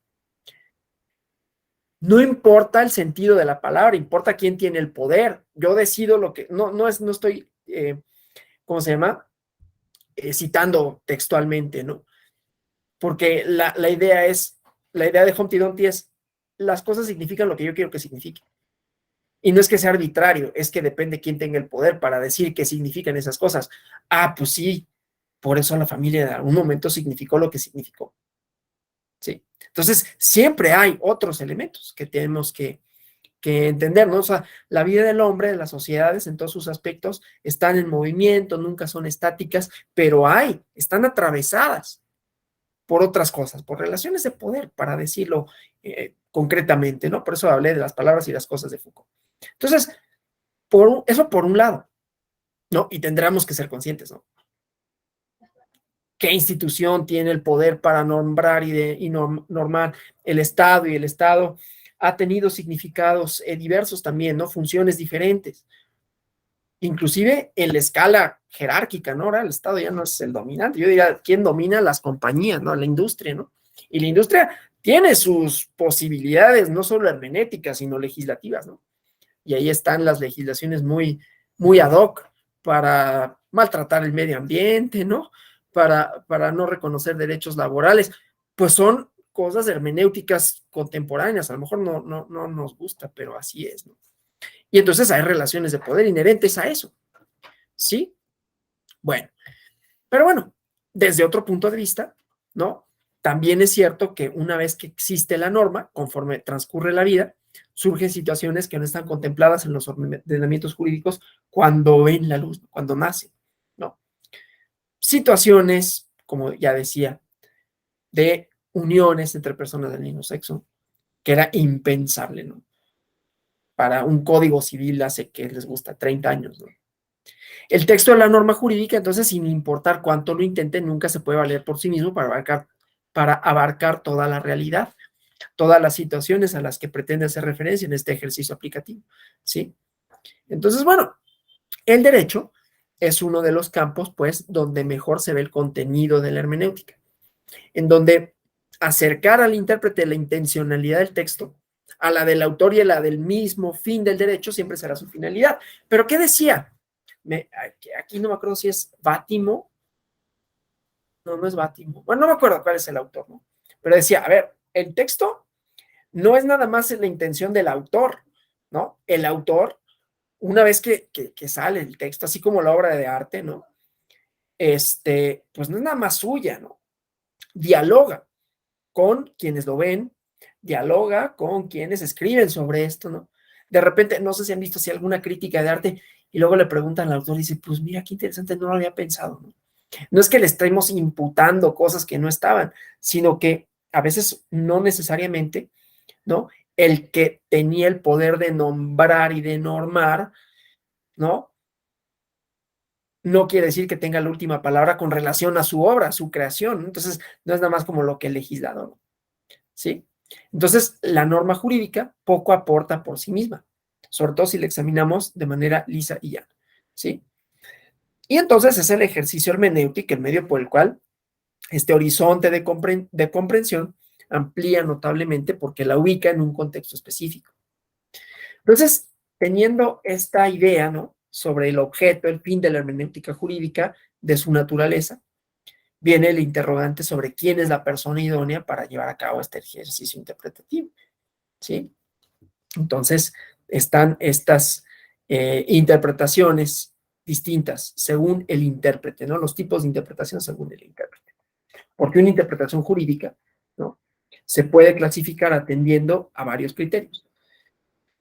No importa el sentido de la palabra, importa quién tiene el poder. Yo decido lo que, no estoy, ¿cómo se llama? Citando textualmente, ¿no? Porque la idea de Humpty Dumpty es, las cosas significan lo que yo quiero que signifiquen. Y no es que sea arbitrario, es que depende quién tenga el poder para decir qué significan esas cosas. Pues sí, por eso la familia en algún momento significó lo que significó. ¿Sí? Entonces, siempre hay otros elementos que tenemos que entender, ¿no? O sea, la vida del hombre, de las sociedades en todos sus aspectos están en movimiento, nunca son estáticas, pero están atravesadas por otras cosas, por relaciones de poder, para decirlo concretamente, ¿no? Por eso hablé de las palabras y las cosas de Foucault. Entonces, eso por un lado, ¿no? Y tendremos que ser conscientes, ¿no? ¿Qué institución tiene el poder para nombrar y normar el Estado? Y el Estado ha tenido significados diversos también, ¿no? Funciones diferentes. Inclusive en la escala jerárquica, ¿no? Ahora el Estado ya no es el dominante. Yo diría, ¿quién domina? Las compañías, ¿no? La industria, ¿no? Y la industria tiene sus posibilidades, no solo hermenéuticas, sino legislativas, ¿no? Y ahí están las legislaciones muy ad hoc para maltratar el medio ambiente, ¿no? Para no reconocer derechos laborales. Pues son cosas hermenéuticas contemporáneas, a lo mejor no nos gusta, pero así es, ¿no? Y entonces hay relaciones de poder inherentes a eso, ¿sí? Bueno, pero bueno, desde otro punto de vista, ¿no? También es cierto que una vez que existe la norma, conforme transcurre la vida, surgen situaciones que no están contempladas en los ordenamientos jurídicos cuando ven la luz, cuando nacen, ¿no? Situaciones, como ya decía, de uniones entre personas del mismo sexo, que era impensable, ¿no? Para un código civil hace que les gusta 30 años, ¿no? El texto de la norma jurídica, entonces, sin importar cuánto lo intenten, nunca se puede valer por sí mismo para abarcar toda la realidad, todas las situaciones a las que pretende hacer referencia en este ejercicio aplicativo, ¿sí? Entonces, bueno, el derecho es uno de los campos, pues, donde mejor se ve el contenido de la hermenéutica, en donde acercar al intérprete la intencionalidad del texto a la del autor y a la del mismo fin del derecho siempre será su finalidad. Pero, ¿qué decía? Aquí no me acuerdo si es Bátimo, no es Bátimo, bueno, no me acuerdo cuál es el autor, ¿no? Pero decía, a ver, el texto no es nada más en la intención del autor, ¿no? El autor, una vez que sale el texto, así como la obra de arte, ¿no? Pues no es nada más suya, ¿no? Dialoga con quienes lo ven, dialoga con quienes escriben sobre esto, ¿no? De repente, no sé si han visto si alguna crítica de arte y luego le preguntan al autor y dice, pues mira, qué interesante, no lo había pensado, ¿no? No es que le estemos imputando cosas que no estaban, sino que a veces no necesariamente, ¿no? El que tenía el poder de nombrar y de normar, ¿no? No quiere decir que tenga la última palabra con relación a su obra, a su creación, ¿no? Entonces, no es nada más como lo que el legislador, ¿sí? Entonces, la norma jurídica poco aporta por sí misma, sobre todo si la examinamos de manera lisa y llana, ¿sí? Y entonces es el ejercicio hermenéutico, el medio por el cual este horizonte de comprensión amplía notablemente porque la ubica en un contexto específico. Entonces, teniendo esta idea, ¿no?, sobre el objeto, el fin de la hermenéutica jurídica, de su naturaleza, viene el interrogante sobre quién es la persona idónea para llevar a cabo este ejercicio interpretativo, ¿sí? Entonces, están estas interpretaciones distintas según el intérprete, ¿no? Los tipos de interpretación según el intérprete. Porque una interpretación jurídica, ¿no?, se puede clasificar atendiendo a varios criterios,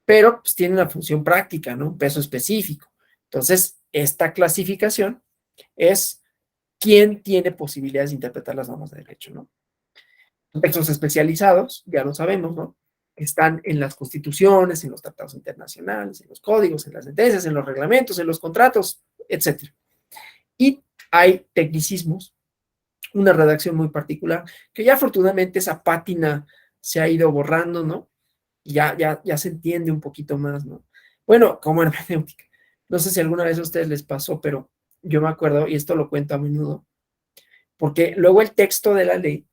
pero pues tiene una función práctica, ¿no?, un peso específico. Entonces, esta clasificación es quién tiene posibilidades de interpretar las normas de derecho, ¿no? Textos especializados, ya lo sabemos, ¿no?, están en las constituciones, en los tratados internacionales, en los códigos, en las sentencias, en los reglamentos, en los contratos, etcétera. Y hay tecnicismos, una redacción muy particular, que ya afortunadamente esa pátina se ha ido borrando, ¿no? Ya se entiende un poquito más, ¿no? Bueno, como hermenéutica. No sé si alguna vez a ustedes les pasó, pero yo me acuerdo, y esto lo cuento a menudo, porque luego el texto de la ley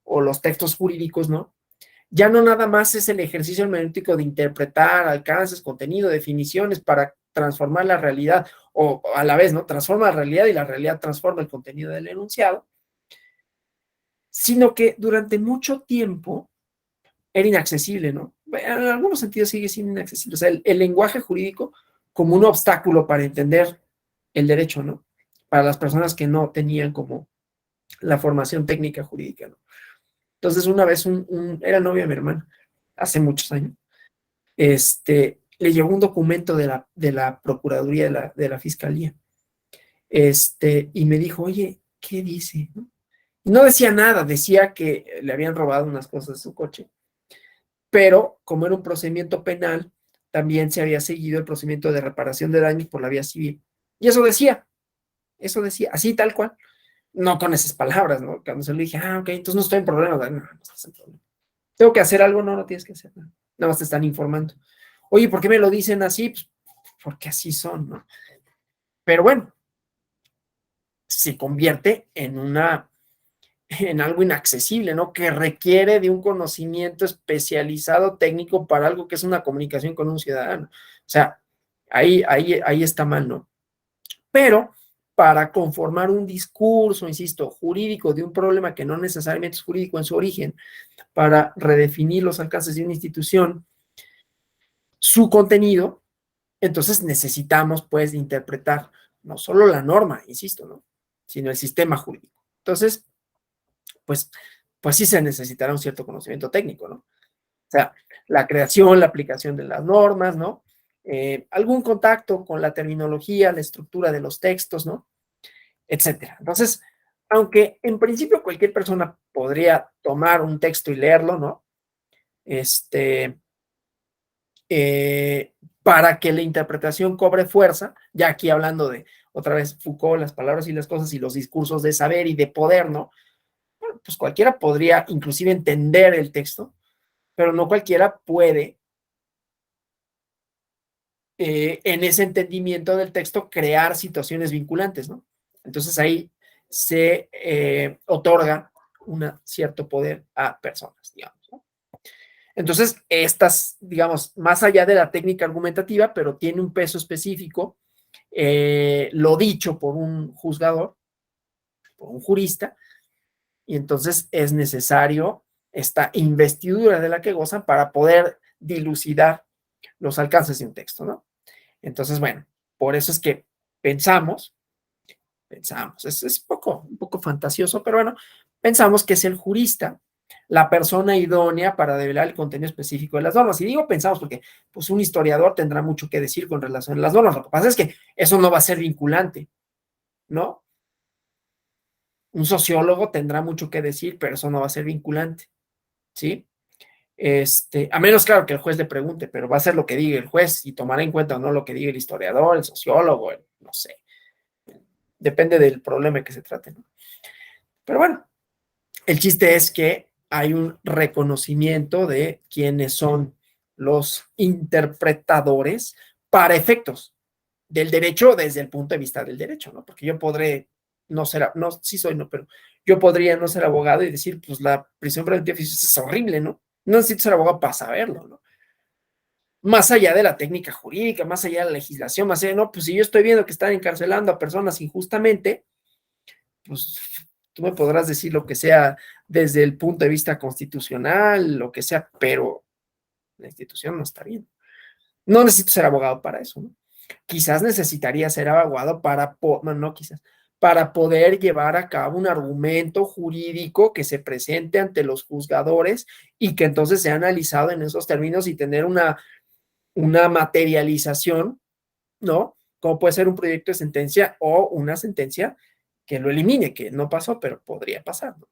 o los textos jurídicos, ¿no?, ya no nada más es el ejercicio hermenéutico de interpretar alcances, contenido, definiciones para transformar la realidad, o a la vez, ¿no?, transforma la realidad y la realidad transforma el contenido del enunciado, sino que durante mucho tiempo era inaccesible, ¿no? En algunos sentidos sigue siendo inaccesible. O sea, el lenguaje jurídico como un obstáculo para entender el derecho, ¿no? Para las personas que no tenían como la formación técnica jurídica, ¿no? Entonces, una vez era novio de mi hermana, hace muchos años, le llegó un documento de la Procuraduría de la Fiscalía, y me dijo, oye, ¿qué dice? No decía nada, decía que le habían robado unas cosas de su coche, pero como era un procedimiento penal, también se había seguido el procedimiento de reparación de daños por la vía civil. Y eso decía, así tal cual, no con esas palabras, ¿no? Cuando se lo dije, ok, entonces no estoy en problema, no estás en problema. ¿Tengo que hacer algo? No, no tienes que hacer nada. Nada más te están informando. Oye, ¿por qué me lo dicen así? Pues porque así son, ¿no? Pero bueno, se convierte en algo inaccesible, ¿no?, que requiere de un conocimiento especializado técnico para algo que es una comunicación con un ciudadano. O sea, ahí está mal, ¿no? Pero para conformar un discurso, insisto, jurídico de un problema que no necesariamente es jurídico en su origen, para redefinir los alcances de una institución, su contenido, entonces necesitamos, pues, interpretar no solo la norma, insisto, ¿no?, sino el sistema jurídico. Entonces, pues, pues sí se necesitará un cierto conocimiento técnico, ¿no? O sea, la creación, la aplicación de las normas, ¿no? Algún contacto con la terminología, la estructura de los textos, ¿no? Etcétera. Entonces, aunque en principio cualquier persona podría tomar un texto y leerlo, ¿no? Este, eh, para que la interpretación cobre fuerza, ya aquí hablando de, otra vez, Foucault, las palabras y las cosas y los discursos de saber y de poder, ¿no? Bueno, pues cualquiera podría inclusive entender el texto, pero no cualquiera puede, en ese entendimiento del texto, crear situaciones vinculantes, ¿no? Entonces ahí se otorga un cierto poder a personas, digamos, ¿no? Entonces, estas, digamos, más allá de la técnica argumentativa, pero tiene un peso específico, lo dicho por un juzgador, por un jurista, y entonces es necesario esta investidura de la que gozan para poder dilucidar los alcances de un texto, ¿no? Entonces, bueno, por eso es que pensamos, es un poco fantasioso, pero bueno, pensamos que es el jurista la persona idónea para develar el contenido específico de las normas. Y digo pensamos porque pues un historiador tendrá mucho que decir con relación a las normas. Lo que pasa es que eso no va a ser vinculante, ¿no? Un sociólogo tendrá mucho que decir, pero eso no va a ser vinculante, ¿sí? A menos, claro, que el juez le pregunte, pero va a ser lo que diga el juez y tomará en cuenta o no lo que diga el historiador, el sociólogo, no sé. Depende del problema que se trate, ¿no? Pero bueno, el chiste es que hay un reconocimiento de quiénes son los interpretadores para efectos del derecho desde el punto de vista del derecho, ¿no? Porque yo podré no ser, no, sí soy, no, pero yo podría no ser abogado y decir, pues la prisión preventiva oficiosa es horrible, ¿no? No necesito ser abogado para saberlo, ¿no? Más allá de la técnica jurídica, más allá de la legislación, más allá, no, pues si yo estoy viendo que están encarcelando a personas injustamente, pues tú me podrás decir lo que sea desde el punto de vista constitucional, lo que sea, pero la institución no está bien. No necesito ser abogado para eso, ¿no? Quizás necesitaría ser abogado para, no quizás, para poder llevar a cabo un argumento jurídico que se presente ante los juzgadores y que entonces sea analizado en esos términos y tener una materialización, ¿no? Como puede ser un proyecto de sentencia o una sentencia que lo elimine, que no pasó, pero podría pasar, ¿no?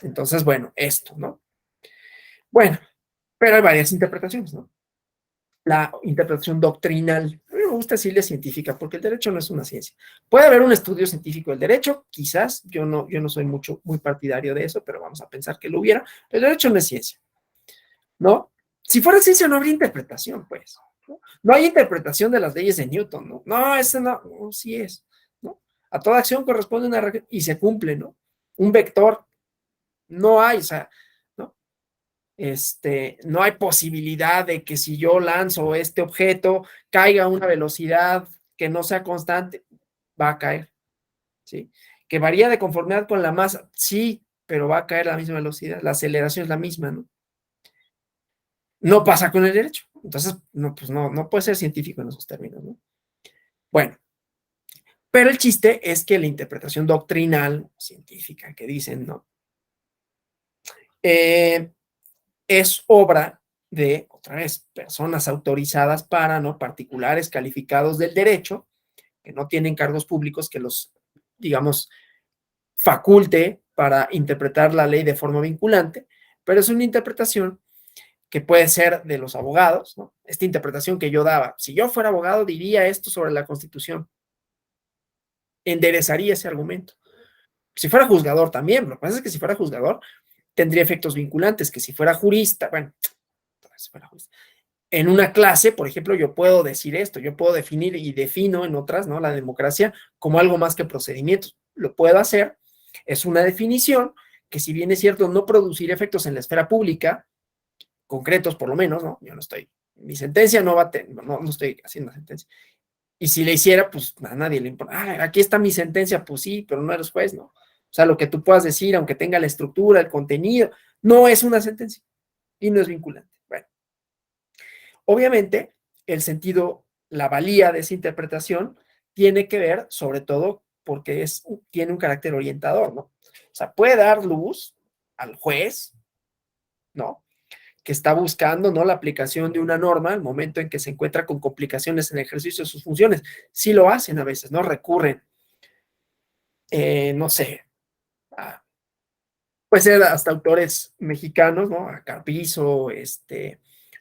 Entonces, bueno, esto, ¿no? Bueno, pero hay varias interpretaciones, ¿no? La interpretación doctrinal, a mí me gusta decirle científica, porque el derecho no es una ciencia. Puede haber un estudio científico del derecho, quizás, yo no soy muy partidario de eso, pero vamos a pensar que lo hubiera. El derecho no es ciencia, ¿no? Si fuera ciencia no habría interpretación, pues. No hay interpretación de las leyes de Newton, ¿no? No, eso no, sí es, ¿no? A toda acción corresponde una regla y se cumple, ¿no? Un vector, no hay, o sea, ¿no? No hay posibilidad de que si yo lanzo este objeto, caiga a una velocidad que no sea constante, va a caer, ¿sí? Que varía de conformidad con la masa, sí, pero va a caer a la misma velocidad, la aceleración es la misma, ¿no? No pasa con el derecho. Entonces, no, pues no puede ser científico en esos términos, ¿no? Bueno, pero el chiste es que la interpretación doctrinal, científica, que dicen, ¿no? Es obra de, otra vez, personas autorizadas para, ¿no? Particulares calificados del derecho, que no tienen cargos públicos que los, digamos, faculte para interpretar la ley de forma vinculante, pero es una interpretación que puede ser de los abogados, ¿no? Esta interpretación que yo daba, si yo fuera abogado diría esto sobre la Constitución, enderezaría ese argumento. Si fuera juzgador también, lo que pasa es que si fuera juzgador tendría efectos vinculantes, que si fuera jurista, bueno, si fuera jurista, en una clase, por ejemplo, yo puedo decir esto, yo puedo definir y defino en otras, ¿no? La democracia como algo más que procedimientos. Lo puedo hacer, es una definición que si bien es cierto no producir efectos en la esfera pública, concretos por lo menos, ¿no? Yo no estoy, mi sentencia no va a tener, no estoy haciendo sentencia. Y si le hiciera, pues a nadie le importa. Ah, aquí está mi sentencia, pues sí, pero no eres juez, ¿no? O sea, lo que tú puedas decir, aunque tenga la estructura, el contenido, no es una sentencia y no es vinculante. Bueno, obviamente, el sentido, la valía de esa interpretación tiene que ver, sobre todo, porque tiene un carácter orientador, ¿no? O sea, puede dar luz al juez, ¿no? Que está buscando, ¿no? La aplicación de una norma al momento en que se encuentra con complicaciones en el ejercicio de sus funciones. Sí lo hacen a veces, ¿no? Recurren, no sé, puede ser hasta autores mexicanos, ¿no? A Carpizo,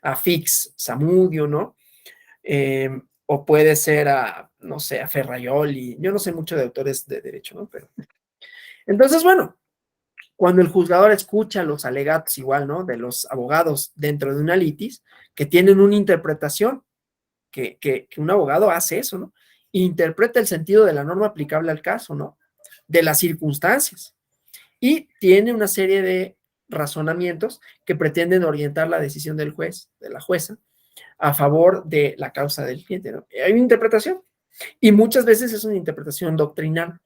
a Fix Zamudio, ¿no? O puede ser no sé, a Ferraioli. Yo no sé mucho de autores de derecho, ¿no? Pero entonces, bueno, cuando el juzgador escucha los alegatos igual, ¿no? De los abogados dentro de una litis, que tienen una interpretación, que un abogado hace eso, ¿no? Interpreta el sentido de la norma aplicable al caso, ¿no? De las circunstancias. Y tiene una serie de razonamientos que pretenden orientar la decisión del juez, de la jueza, a favor de la causa del cliente, ¿no? Hay una interpretación y muchas veces es una interpretación doctrinal.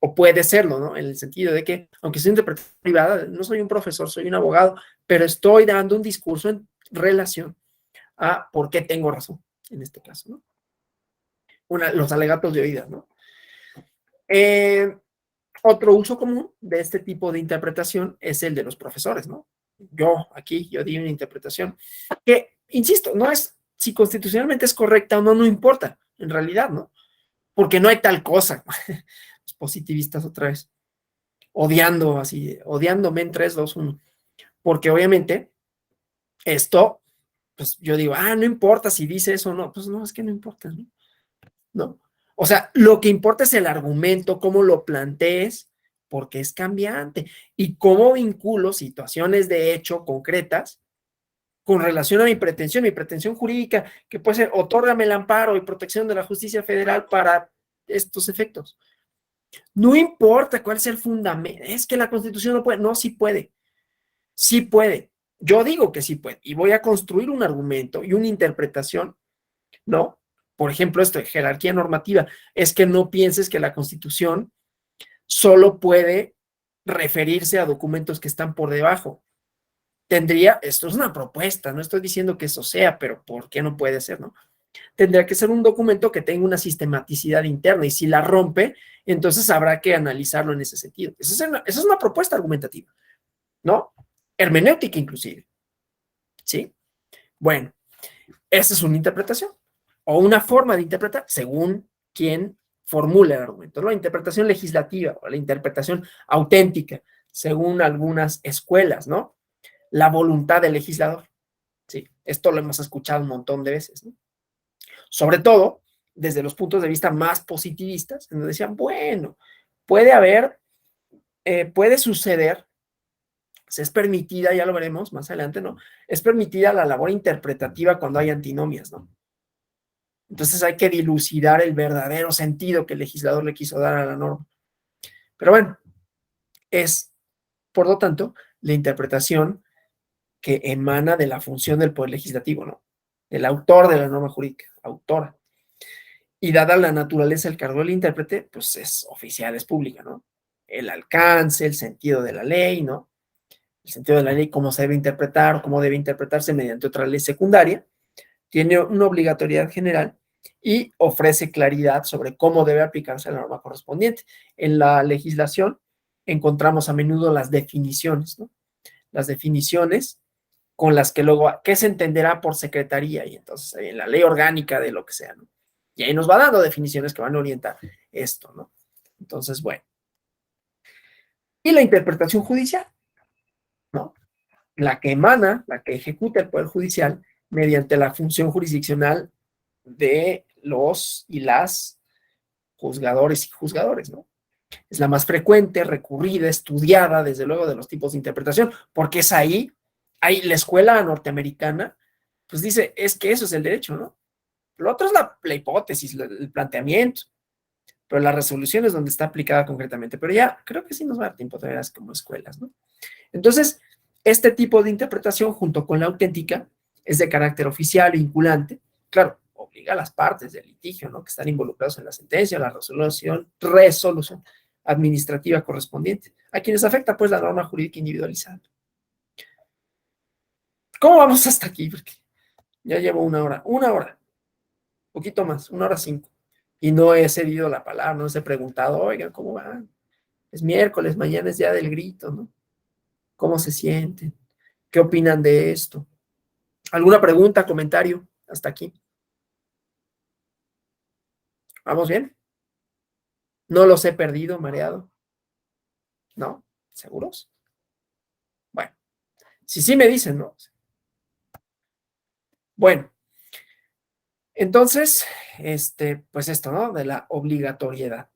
o puede serlo, ¿no? En el sentido de que, aunque soy interpretación privada, no soy un profesor, soy un abogado, pero estoy dando un discurso en relación a por qué tengo razón, en este caso, ¿no? Los alegatos de oídas, ¿no? Otro uso común de este tipo de interpretación es el de los profesores, ¿no? Yo di una interpretación que, insisto, no es si constitucionalmente es correcta o no, no importa, en realidad, ¿no? Porque no hay tal cosa. Los positivistas otra vez, odiándome en 3, 2, 1. Porque obviamente esto, pues yo digo, no importa si dice eso o no, pues no, es que no importa, ¿no? No. O sea, lo que importa es el argumento, cómo lo plantees, porque es cambiante, y cómo vinculo situaciones de hecho concretas con relación a mi pretensión jurídica, que puede ser, otórgame el amparo y protección de la justicia federal para estos efectos. No importa cuál sea el fundamento, es que la Constitución no puede, no, sí puede, sí puede. Yo digo que sí puede, y voy a construir un argumento y una interpretación, ¿no? Por ejemplo, esto de jerarquía normativa, es que no pienses que la Constitución solo puede referirse a documentos que están por debajo. Esto es una propuesta, no estoy diciendo que eso sea, pero ¿por qué no puede ser, no? Tendría que ser un documento que tenga una sistematicidad interna, y si la rompe, entonces habrá que analizarlo en ese sentido. Esa es una propuesta argumentativa, ¿no? Hermenéutica inclusive, ¿sí? Bueno, esa es una interpretación o una forma de interpretar según quien formule el argumento, ¿no? La interpretación legislativa o la interpretación auténtica, según algunas escuelas, ¿no? La voluntad del legislador, ¿sí? Esto lo hemos escuchado un montón de veces, ¿no? Sobre todo desde los puntos de vista más positivistas, en donde decían, bueno, puede suceder, pues es permitida, ya lo veremos más adelante, ¿no? Es permitida la labor interpretativa cuando hay antinomias, ¿no? Entonces hay que dilucidar el verdadero sentido que el legislador le quiso dar a la norma. Pero bueno, es, por lo tanto, la interpretación que emana de la función del Poder Legislativo, ¿no? El autor de la norma jurídica, autora. Y dada la naturaleza del cargo del intérprete, pues es oficial, es pública, ¿no? El alcance, el sentido de la ley, ¿no? El sentido de la ley, cómo se debe interpretar o cómo debe interpretarse mediante otra ley secundaria, tiene una obligatoriedad general y ofrece claridad sobre cómo debe aplicarse la norma correspondiente. En la legislación encontramos a menudo las definiciones, ¿no? Las definiciones con las que luego, ¿qué se entenderá por secretaría? Y entonces en la ley orgánica de lo que sea, ¿no? Y ahí nos va dando definiciones que van a orientar esto, ¿no? Entonces, bueno. Y la interpretación judicial, ¿no? La que emana, la que ejecuta el Poder Judicial mediante la función jurisdiccional de los y las juzgadores y juzgadores, ¿no? Es la más frecuente, recurrida, estudiada, desde luego, de los tipos de interpretación, porque es ahí la escuela norteamericana, pues dice, es que eso es el derecho, ¿no? Lo otro es la hipótesis, el planteamiento, pero la resolución es donde está aplicada concretamente. Pero ya creo que sí nos va a dar tiempo de ver como escuelas, ¿no? Entonces, este tipo de interpretación, junto con la auténtica, es de carácter oficial, vinculante. Claro, obliga a las partes del litigio, ¿no?, que están involucrados en la sentencia, la resolución administrativa correspondiente, a quienes afecta, pues, la norma jurídica individualizada. ¿Cómo vamos hasta aquí? Porque ya llevo una hora, poquito más, 1 hora 5, y no he cedido la palabra, no les he preguntado, oigan, ¿cómo van? Es miércoles, mañana es día del grito, ¿no? ¿Cómo se sienten? ¿Qué opinan de esto? ¿Alguna pregunta, comentario hasta aquí? ¿Vamos bien? ¿No los he perdido, mareado? ¿No? ¿Seguros? Bueno, si sí me dicen, ¿no? Bueno, entonces, pues esto, ¿no? De la obligatoriedad.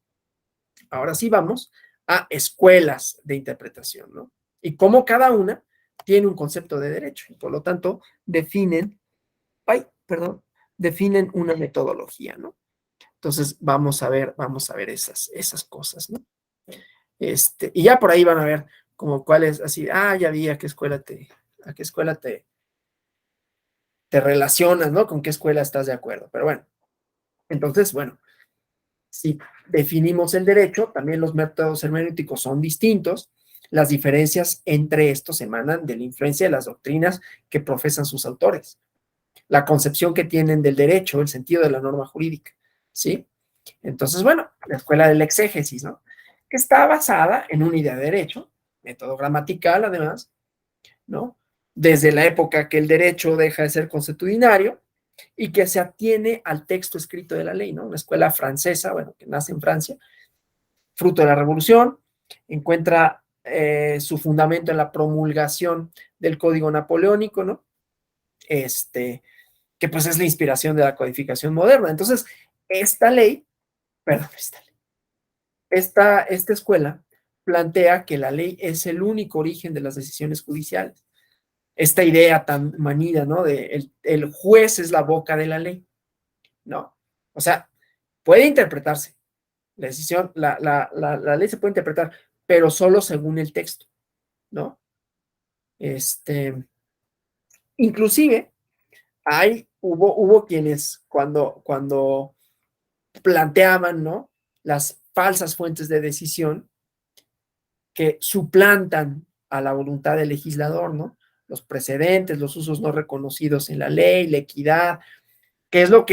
Ahora sí vamos a escuelas de interpretación, ¿no? Y cómo cada una tiene un concepto de derecho y por lo tanto definen una metodología, ¿no? Entonces vamos a ver esas cosas, ¿no? Y ya por ahí van a ver como cuál es así, ya vi a qué escuela te relacionas, ¿no? Con qué escuela estás de acuerdo. Pero bueno, entonces, bueno, Si definimos el derecho, también los métodos hermenéuticos son distintos. Las diferencias entre estos emanan de la influencia de las doctrinas que profesan sus autores, la concepción que tienen del derecho, el sentido de la norma jurídica, ¿sí? Entonces, bueno, la escuela del exégesis, ¿no? Que está basada en una idea de derecho, método gramatical además, ¿no? Desde la época que el derecho deja de ser consuetudinario y que se atiene al texto escrito de la ley, ¿no? Una escuela francesa, bueno, que nace en Francia, fruto de la Revolución, encuentra su fundamento en la promulgación del Código Napoleónico, ¿no? Que pues es la inspiración de la codificación moderna. Entonces, esta ley, perdón, esta escuela plantea que la ley es el único origen de las decisiones judiciales. Esta idea tan manida, ¿no? De el juez es la boca de la ley, ¿no? O sea, puede interpretarse. La decisión, la ley se puede interpretar, pero solo según el texto, ¿no? Inclusive, hubo quienes cuando planteaban, ¿no? Las falsas fuentes de decisión que suplantan a la voluntad del legislador, ¿no? Los precedentes, los usos no reconocidos en la ley, la equidad, que es lo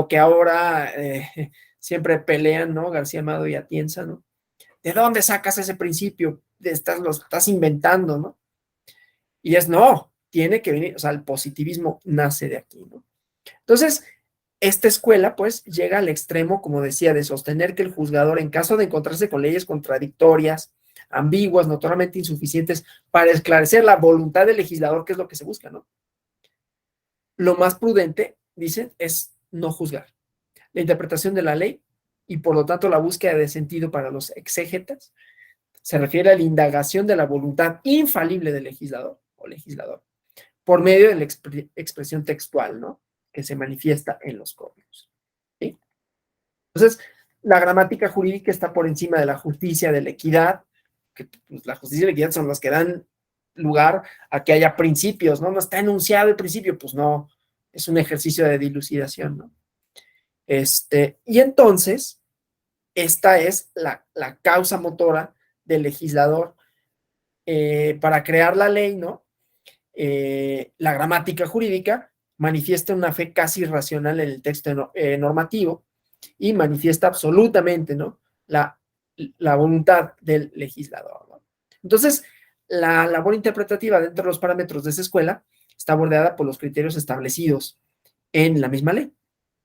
que ahora siempre pelean, ¿no? García Amado y Atienza, ¿no? ¿De dónde sacas ese principio? Lo estás inventando, ¿no? Y no, tiene que venir, o sea, el positivismo nace de aquí, ¿no? Entonces, esta escuela, pues, llega al extremo, como decía, de sostener que el juzgador, en caso de encontrarse con leyes contradictorias, ambiguas, notoriamente insuficientes para esclarecer la voluntad del legislador, que es lo que se busca, ¿no? Lo más prudente, dicen, es no juzgar. La interpretación de la ley y, por lo tanto, la búsqueda de sentido para los exégetas se refiere a la indagación de la voluntad infalible del legislador o legislador por medio de la expresión textual, ¿no? Que se manifiesta en los códigos. ¿Sí? Entonces, la gramática jurídica está por encima de la justicia, de la equidad, que pues, la justicia y la equidad son las que dan lugar a que haya principios, ¿no? No está enunciado el principio, pues no, es un ejercicio de dilucidación, ¿no? Y entonces, esta es la causa motora del legislador para crear la ley, ¿no? La gramática jurídica manifiesta una fe casi irracional en el texto normativo y manifiesta absolutamente, ¿no? La voluntad del legislador, ¿no? Entonces, la labor interpretativa dentro de los parámetros de esa escuela está bordeada por los criterios establecidos en la misma ley,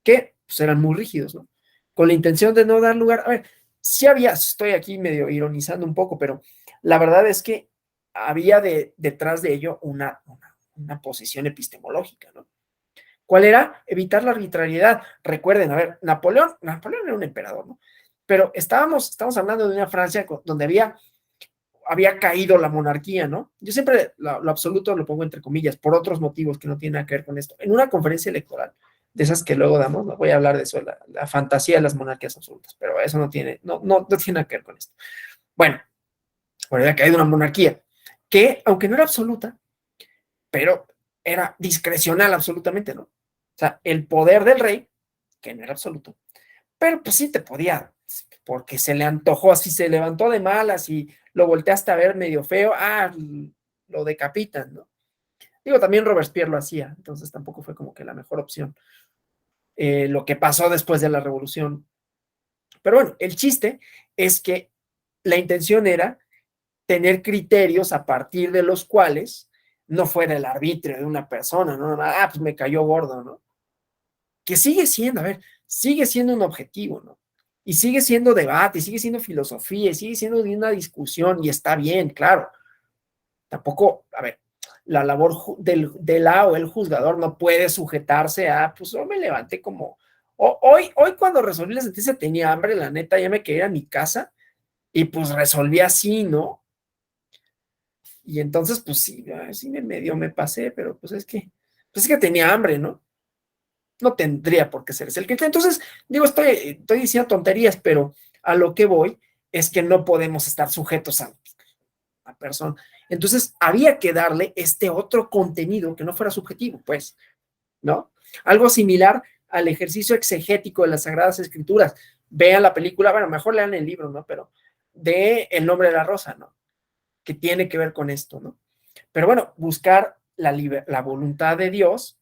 que pues, eran muy rígidos, ¿no? Con la intención de no dar lugar, a ver, sí había, estoy aquí medio ironizando un poco, pero la verdad es que había detrás de ello una posición epistemológica, ¿no? ¿Cuál era? Evitar la arbitrariedad. Recuerden, a ver, Napoleón era un emperador, ¿no? Pero estamos hablando de una Francia donde había caído la monarquía, ¿no? Yo siempre lo absoluto lo pongo entre comillas, por otros motivos que no tienen nada que ver con esto. En una conferencia electoral, de esas que luego damos, no voy a hablar de eso, la fantasía de las monarquías absolutas, pero eso no tiene nada que ver con esto. Bueno, había caído una monarquía que, aunque no era absoluta, pero era discrecional absolutamente, ¿no? O sea, el poder del rey, que no era absoluto, pero pues sí te podía, porque se le antojó, así se levantó de malas y lo volteaste a ver medio feo, lo decapitan, ¿no? Digo, también Robespierre lo hacía, entonces tampoco fue como que la mejor opción. Lo que pasó después de la revolución. Pero bueno, el chiste es que la intención era tener criterios a partir de los cuales no fuera el arbitrio de una persona, ¿no? Pues me cayó gordo, ¿no? Que sigue siendo, a ver, sigue siendo un objetivo, ¿no? Y sigue siendo debate, y sigue siendo filosofía, y sigue siendo una discusión, y está bien, claro. Tampoco, a ver, la labor del la o el juzgador no puede sujetarse a, pues yo me levanté como, hoy cuando resolví la sentencia tenía hambre, la neta, ya me quería ir a mi casa, y pues resolví así, ¿no? Y entonces, pues sí, medio me pasé, pero pues es que tenía hambre, ¿no? No tendría por qué ser ese el que. Entonces, digo, estoy diciendo tonterías, pero a lo que voy es que no podemos estar sujetos a persona. Entonces, había que darle este otro contenido que no fuera subjetivo, pues, ¿no? Algo similar al ejercicio exegético de las Sagradas Escrituras. vean la película, bueno, mejor lean el libro, ¿no? Pero de El nombre de la rosa, ¿no? Que tiene que ver con esto, ¿no? Pero bueno, buscar la voluntad de Dios,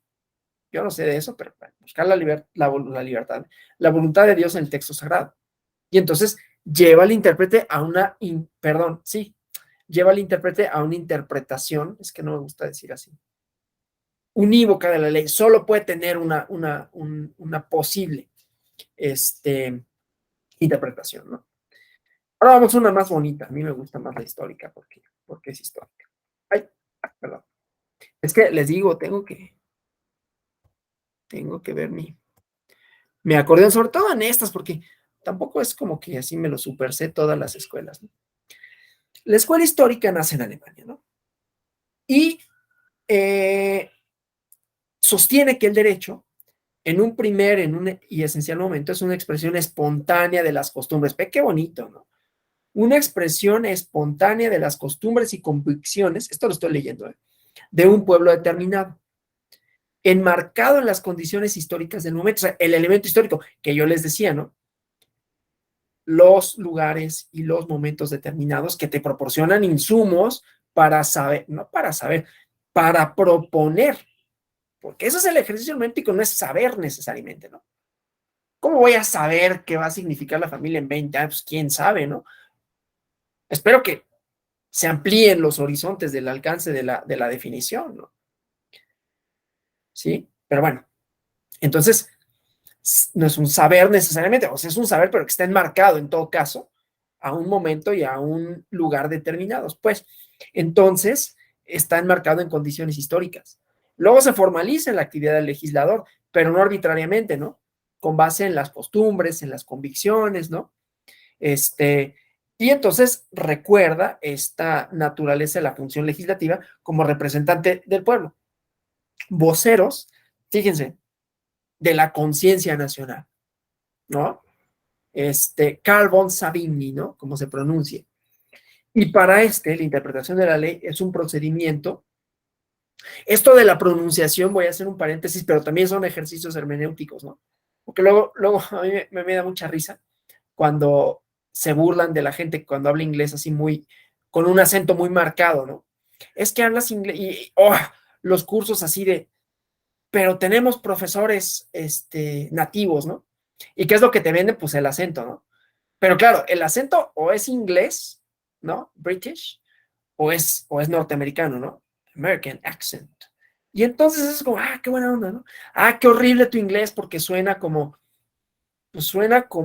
yo no sé de eso, pero bueno, buscar la libertad, la voluntad de Dios en el texto sagrado. Y entonces lleva al intérprete a una, lleva al intérprete a una interpretación, es que no me gusta decir así, unívoca de la ley, solo puede tener una posible interpretación, ¿no? Ahora vamos a una más bonita, a mí me gusta más la histórica porque es histórica. Ay, perdón. Es que les digo, tengo que ver mi acordeón, sobre todo en estas, porque tampoco es como que así me lo supersé todas las escuelas, ¿no? La escuela histórica nace en Alemania, ¿no? Y sostiene que el derecho, en un y esencial momento, es una expresión espontánea de las costumbres. Ve qué bonito, ¿no? Una expresión espontánea de las costumbres y convicciones, esto lo estoy leyendo, de un pueblo determinado, enmarcado en las condiciones históricas del momento, o sea, el elemento histórico que yo les decía, ¿no? Los lugares y los momentos determinados que te proporcionan insumos para saber, no para saber, para proponer, porque eso es el ejercicio hermético, no es saber necesariamente, ¿no? ¿Cómo voy a saber qué va a significar la familia en 20 años? Pues, quién sabe, ¿no? Espero que se amplíen los horizontes del alcance de la definición, ¿no? ¿Sí? Pero bueno, entonces, no es un saber necesariamente, o sea, es un saber, pero que está enmarcado en todo caso a un momento y a un lugar determinados. Pues, entonces, está enmarcado en condiciones históricas. Luego se formaliza en la actividad del legislador, pero no arbitrariamente, ¿no? Con base en las costumbres, en las convicciones, ¿no? Y entonces recuerda esta naturaleza de la función legislativa como representante del pueblo. Voceros, fíjense, de la conciencia nacional, ¿no? Carl von Savigny, ¿no? Como se pronuncia. Y para la interpretación de la ley es un procedimiento. Esto de la pronunciación, voy a hacer un paréntesis, pero también son ejercicios hermenéuticos, ¿no? Porque luego a mí me da mucha risa cuando se burlan de la gente cuando habla inglés así con un acento muy marcado, ¿no? Es que hablas inglés y los cursos así pero tenemos profesores nativos, ¿no? ¿Y qué es lo que te venden? Pues el acento, ¿no? Pero claro, el acento o es inglés, ¿no? British, o es norteamericano, ¿no? American accent. Y entonces es como, qué buena onda, ¿no? Qué horrible tu inglés porque suena como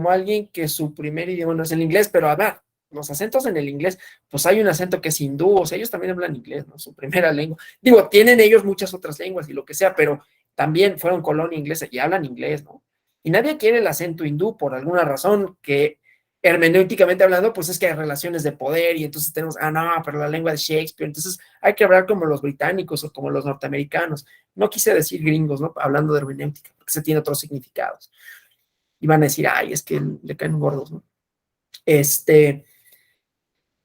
alguien que su primer idioma no es el inglés, pero a ver, los acentos en el inglés, pues hay un acento que es hindú, o sea, ellos también hablan inglés, ¿no? Su primera lengua. Digo, tienen ellos muchas otras lenguas y lo que sea, pero también fueron colonia inglesa y hablan inglés, ¿no? Y nadie quiere el acento hindú por alguna razón que hermenéuticamente hablando, pues es que hay relaciones de poder y entonces tenemos, no, pero la lengua de Shakespeare, entonces hay que hablar como los británicos o como los norteamericanos. No quise decir gringos, ¿no? Hablando de hermenéutica, porque se tiene otros significados. Y van a decir, es que le caen gordos, ¿no?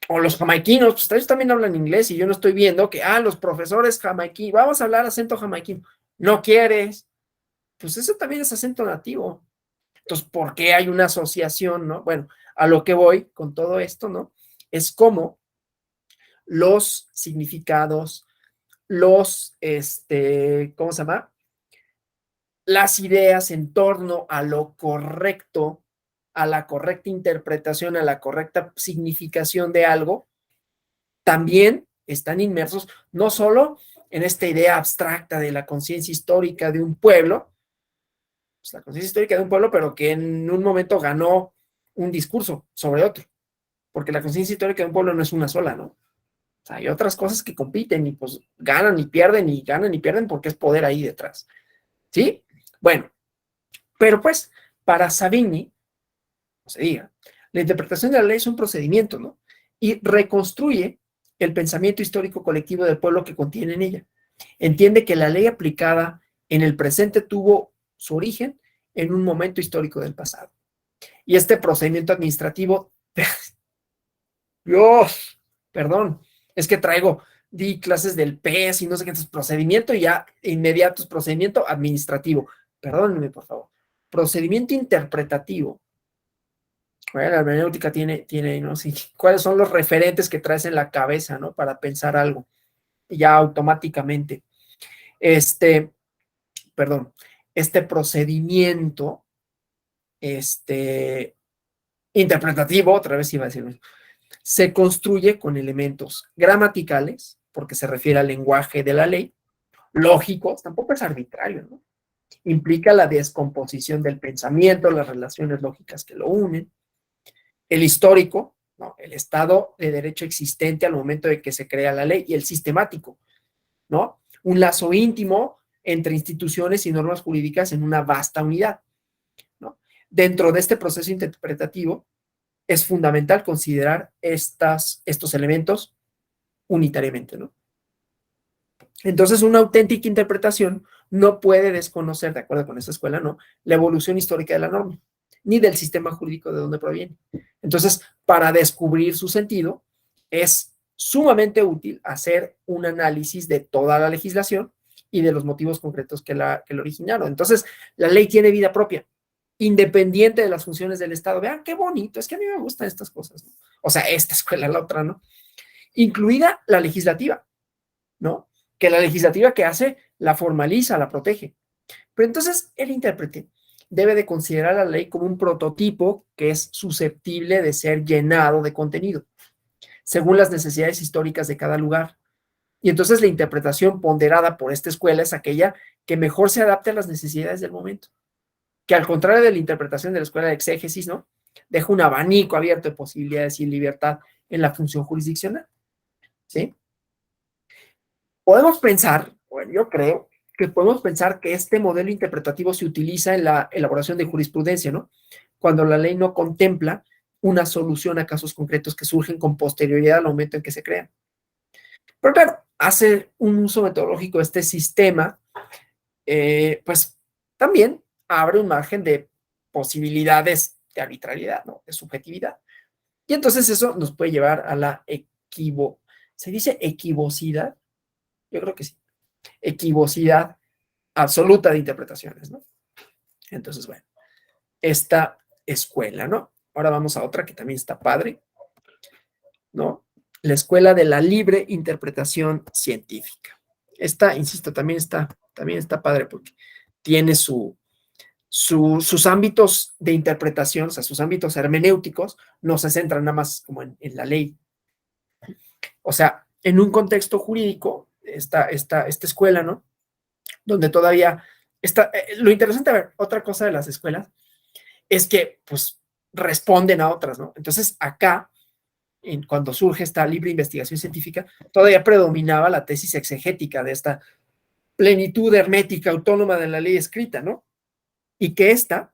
O los jamaiquinos, pues ellos también hablan inglés y yo no estoy viendo que, los profesores jamaiquinos, vamos a hablar acento jamaiquino. No quieres, pues eso también es acento nativo. Entonces, ¿por qué hay una asociación, no? Bueno, a lo que voy con todo esto, ¿no? Es como los significados, ¿cómo se llama? Las ideas en torno a lo correcto, a la correcta interpretación, a la correcta significación de algo, también están inmersos no solo en esta idea abstracta de la conciencia histórica de un pueblo, pues la conciencia histórica de un pueblo, pero que en un momento ganó un discurso sobre otro, porque la conciencia histórica de un pueblo no es una sola, ¿no? O sea, hay otras cosas que compiten y pues ganan y pierden porque es poder ahí detrás, ¿sí? Bueno, pero pues para Savigny, no se diga, la interpretación de la ley es un procedimiento, ¿no? Y reconstruye el pensamiento histórico colectivo del pueblo que contiene en ella. Entiende que la ley aplicada en el presente tuvo su origen en un momento histórico del pasado. Y este procedimiento administrativo, Dios, perdón, es que di clases del PES y no sé qué, entonces procedimiento ya inmediato, es procedimiento administrativo. Perdónenme, por favor. Procedimiento interpretativo Bueno, la hermenéutica tiene, ¿no? Sí, ¿cuáles son los referentes que traes en la cabeza, ¿no? Para pensar algo, ya automáticamente. Perdón, este procedimiento, interpretativo, otra vez iba a decirlo, se construye con elementos gramaticales, porque se refiere al lenguaje de la ley, lógicos, tampoco es arbitrario, ¿no? Implica la descomposición del pensamiento, las relaciones lógicas que lo unen, el histórico, ¿no? El estado de derecho existente al momento de que se crea la ley, y el sistemático, ¿no? Un lazo íntimo entre instituciones y normas jurídicas en una vasta unidad, ¿no? Dentro de este proceso interpretativo es fundamental considerar estos elementos unitariamente, ¿no? Entonces, una auténtica interpretación no puede desconocer, de acuerdo con esta escuela, ¿no?, la evolución histórica de la norma, ni del sistema jurídico de donde proviene. Entonces, para descubrir su sentido, es sumamente útil hacer un análisis de toda la legislación y de los motivos concretos que la originaron. Entonces, la ley tiene vida propia, independiente de las funciones del Estado. Vean qué bonito, es que a mí me gustan estas cosas, ¿no? O sea, esta escuela, la otra, ¿no? Incluida la legislativa, ¿no? Que la legislativa que hace la formaliza, la protege. Pero entonces el intérprete debe de considerar la ley como un prototipo que es susceptible de ser llenado de contenido, según las necesidades históricas de cada lugar. Y entonces la interpretación ponderada por esta escuela es aquella que mejor se adapte a las necesidades del momento, que al contrario de la interpretación de la escuela de exégesis, ¿no?, deja un abanico abierto de posibilidades y libertad en la función jurisdiccional, ¿sí? Podemos pensar, bueno, yo creo que podemos pensar que este modelo interpretativo se utiliza en la elaboración de jurisprudencia, ¿no?, cuando la ley no contempla una solución a casos concretos que surgen con posterioridad al momento en que se crean. Pero claro, hacer un uso metodológico de este sistema, pues también abre un margen de posibilidades de arbitrariedad, ¿no?, de subjetividad. Y entonces eso nos puede llevar a la ¿se dice equivocidad? Yo creo que sí. Equivocidad absoluta de interpretaciones, ¿no? Entonces, bueno, esta escuela, ¿no? Ahora vamos a otra que también está padre, ¿no? La escuela de la libre interpretación científica. Esta, insisto, también está padre porque tiene sus ámbitos de interpretación, o sea, sus ámbitos hermenéuticos, no se centran nada más como en la ley. O sea, en un contexto jurídico, esta escuela, ¿no?, donde todavía está, lo interesante, a ver, otra cosa de las escuelas es que, pues, responden a otras, ¿no? Entonces, acá, cuando surge esta libre investigación científica, todavía predominaba la tesis exegética de esta plenitud hermética autónoma de la ley escrita, ¿no? Y que esta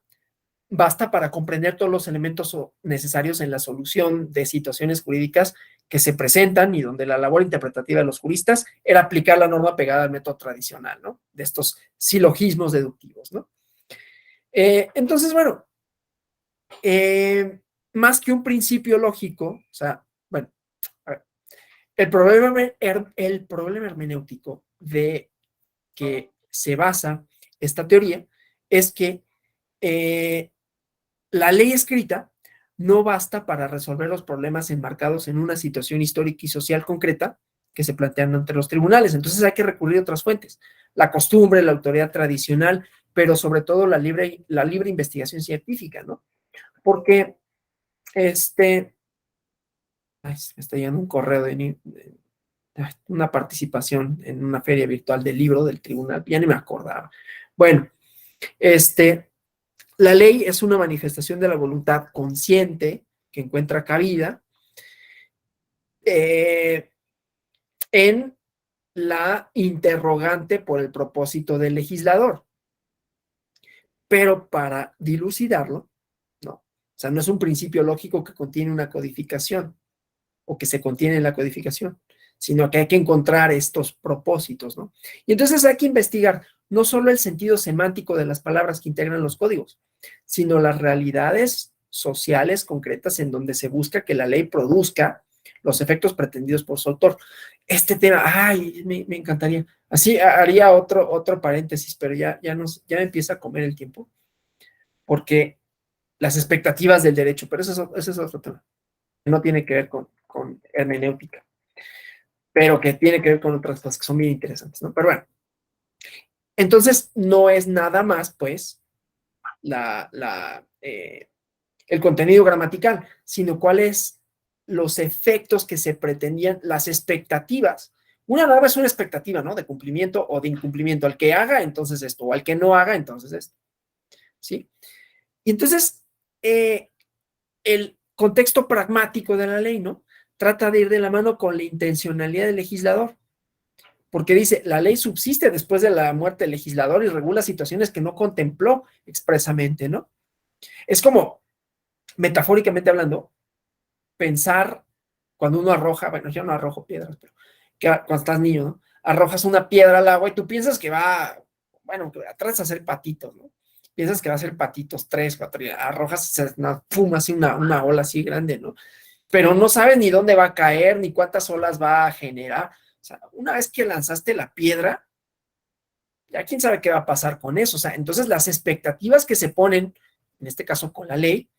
basta para comprender todos los elementos necesarios en la solución de situaciones jurídicas que se presentan y donde la labor interpretativa de los juristas era aplicar la norma pegada al método tradicional, ¿no?, de estos silogismos deductivos, ¿no? Entonces, bueno, más que un principio lógico, o sea, bueno, a ver, el problema hermenéutico de que se basa esta teoría es que la ley escrita no basta para resolver los problemas enmarcados en una situación histórica y social concreta que se plantean ante los tribunales. Entonces hay que recurrir a otras fuentes, la costumbre, la autoridad tradicional, pero sobre todo la libre investigación científica, ¿no? Porque me está llegando un correo de una participación en una feria virtual del libro del tribunal, ya ni me acordaba. Bueno, la ley es una manifestación de la voluntad consciente que encuentra cabida en la interrogante por el propósito del legislador. Pero para dilucidarlo, no. O sea, no es un principio lógico que contiene una codificación o que se contiene en la codificación, sino que hay que encontrar estos propósitos, ¿no? Y entonces hay que investigar no solo el sentido semántico de las palabras que integran los códigos, sino las realidades sociales concretas en donde se busca que la ley produzca los efectos pretendidos por su autor. Este tema, ay, me encantaría. Así haría otro paréntesis, pero ya me empieza a comer el tiempo, porque las expectativas del derecho, pero eso es otro tema. No tiene que ver con hermenéutica, pero que tiene que ver con otras cosas que son bien interesantes, ¿no? Pero bueno, entonces no es nada más, pues, el contenido gramatical, sino cuáles los efectos que se pretendían, las expectativas. Una norma es una expectativa, ¿no? De cumplimiento o de incumplimiento. Al que haga, entonces esto, o al que no haga, entonces esto, ¿sí? Y entonces, el contexto pragmático de la ley, ¿no? Trata de ir de la mano con la intencionalidad del legislador, porque dice, la ley subsiste después de la muerte del legislador y regula situaciones que no contempló expresamente, ¿no? Es como, metafóricamente hablando, pensar cuando uno arroja, bueno, yo no arrojo piedras, pero que cuando estás niño, ¿no? Arrojas una piedra al agua y tú piensas que va, bueno, que atrás a hacer patitos, ¿no? Piensas que va a ser patitos, 3, 4, y arrojas, pum, así una ola así grande, ¿no? Pero no sabes ni dónde va a caer, ni cuántas olas va a generar. O sea, una vez que lanzaste la piedra, ya quién sabe qué va a pasar con eso. O sea, entonces las expectativas que se ponen, en este caso con la ley,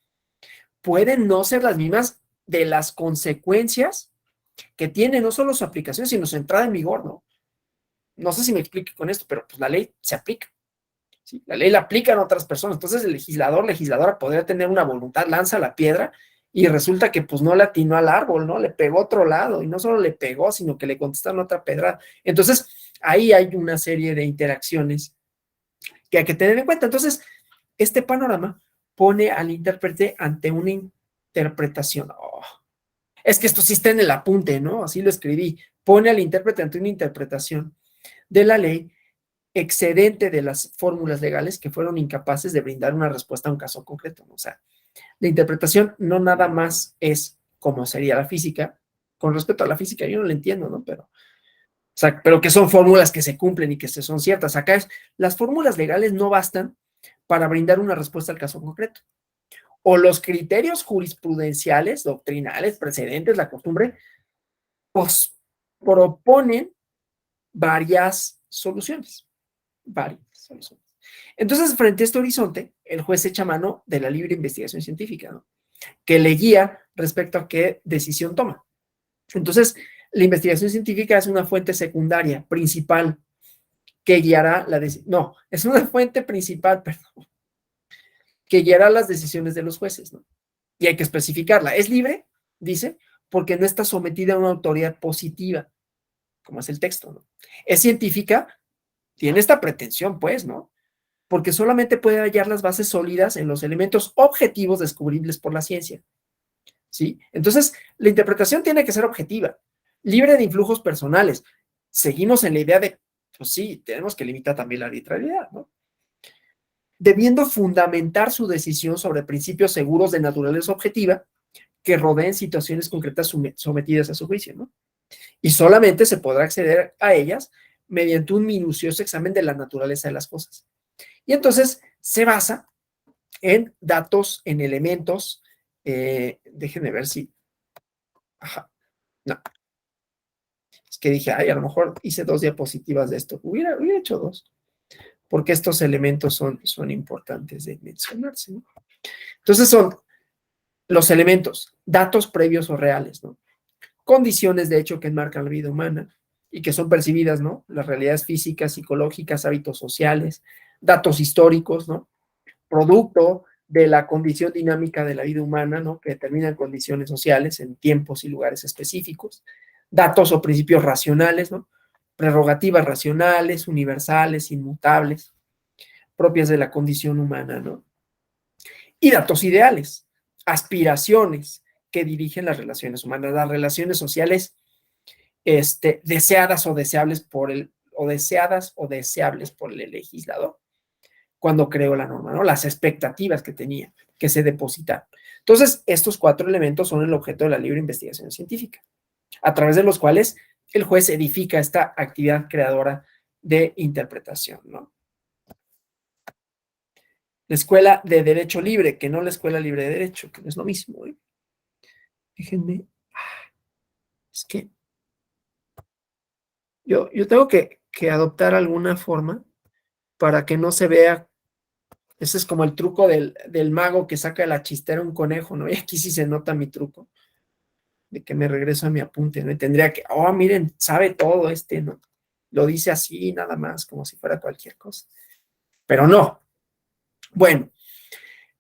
pueden no ser las mismas de las consecuencias que tiene no solo su aplicación, sino su entrada en vigor, ¿no? No sé si me explique con esto, pero pues la ley se aplica. ¿Sí? La ley la aplican a otras personas. Entonces el legisladora podría tener una voluntad, lanza la piedra y resulta que pues no le atinó al árbol, ¿no? Le pegó a otro lado y no solo le pegó, sino que le contestaron otra pedrada. Entonces ahí hay una serie de interacciones que hay que tener en cuenta. Entonces, este panorama pone al intérprete ante una interpretación. Oh, es que esto sí está en el apunte, ¿no? Así lo escribí. Pone al intérprete ante una interpretación de la ley excedente de las fórmulas legales que fueron incapaces de brindar una respuesta a un caso concreto, ¿no? O sea, la interpretación no nada más es como sería la física. Con respecto a la física, yo no la entiendo, ¿no? Pero, o sea, pero que son fórmulas que se cumplen y que son ciertas. Acá las fórmulas legales no bastan para brindar una respuesta al caso concreto. O los criterios jurisprudenciales, doctrinales, precedentes, la costumbre, pues proponen varias soluciones. Varias soluciones. Entonces, frente a este horizonte, el juez echa mano de la libre investigación científica, ¿no? Que le guía respecto a qué decisión toma. Entonces, la investigación científica es una fuente secundaria, principal, que guiará la decisión. No, es una fuente principal, perdón, que guiará las decisiones de los jueces, ¿no? Y hay que especificarla. Es libre, dice, porque no está sometida a una autoridad positiva, como es el texto, ¿no? Es científica, tiene esta pretensión, pues, ¿no? Porque solamente puede hallar las bases sólidas en los elementos objetivos descubribles por la ciencia, ¿sí? Entonces, la interpretación tiene que ser objetiva, libre de influjos personales. Seguimos en la idea de, pues sí, tenemos que limitar también la arbitrariedad, ¿no? Debiendo fundamentar su decisión sobre principios seguros de naturaleza objetiva que rodeen situaciones concretas sometidas a su juicio, ¿no? Y solamente se podrá acceder a ellas mediante un minucioso examen de la naturaleza de las cosas. Y entonces se basa en datos, en elementos, déjenme ver si, ajá, no, es que dije, ay, a lo mejor hice 2 diapositivas de esto, hubiera hecho 2, porque estos elementos son importantes de mencionarse, ¿no? Entonces son los elementos, datos previos o reales, ¿no? Condiciones de hecho que enmarcan la vida humana y que son percibidas, ¿no? Las realidades físicas, psicológicas, hábitos sociales, datos históricos, ¿no? Producto de la condición dinámica de la vida humana, ¿no? Que determinan condiciones sociales en tiempos y lugares específicos, datos o principios racionales, ¿no? Prerrogativas racionales, universales, inmutables, propias de la condición humana, ¿no? Y datos ideales, aspiraciones que dirigen las relaciones humanas, las relaciones sociales deseadas o deseables por el legislador cuando creó la norma, ¿no? Las expectativas que tenía, que se depositaron. Entonces, estos 4 elementos son el objeto de la libre investigación científica, a través de los cuales el juez edifica esta actividad creadora de interpretación, ¿no? La escuela de derecho libre, que no la escuela libre de derecho, que no es lo mismo, ¿eh? Déjenme, es que yo tengo que adoptar alguna forma para que no se vea Ese es como el truco del mago que saca de la chistera un conejo, ¿no? Y aquí sí se nota mi truco, de que me regreso a mi apunte, ¿no? Y tendría que, oh, miren, sabe todo ¿no? Lo dice así, nada más, como si fuera cualquier cosa. Pero no. Bueno,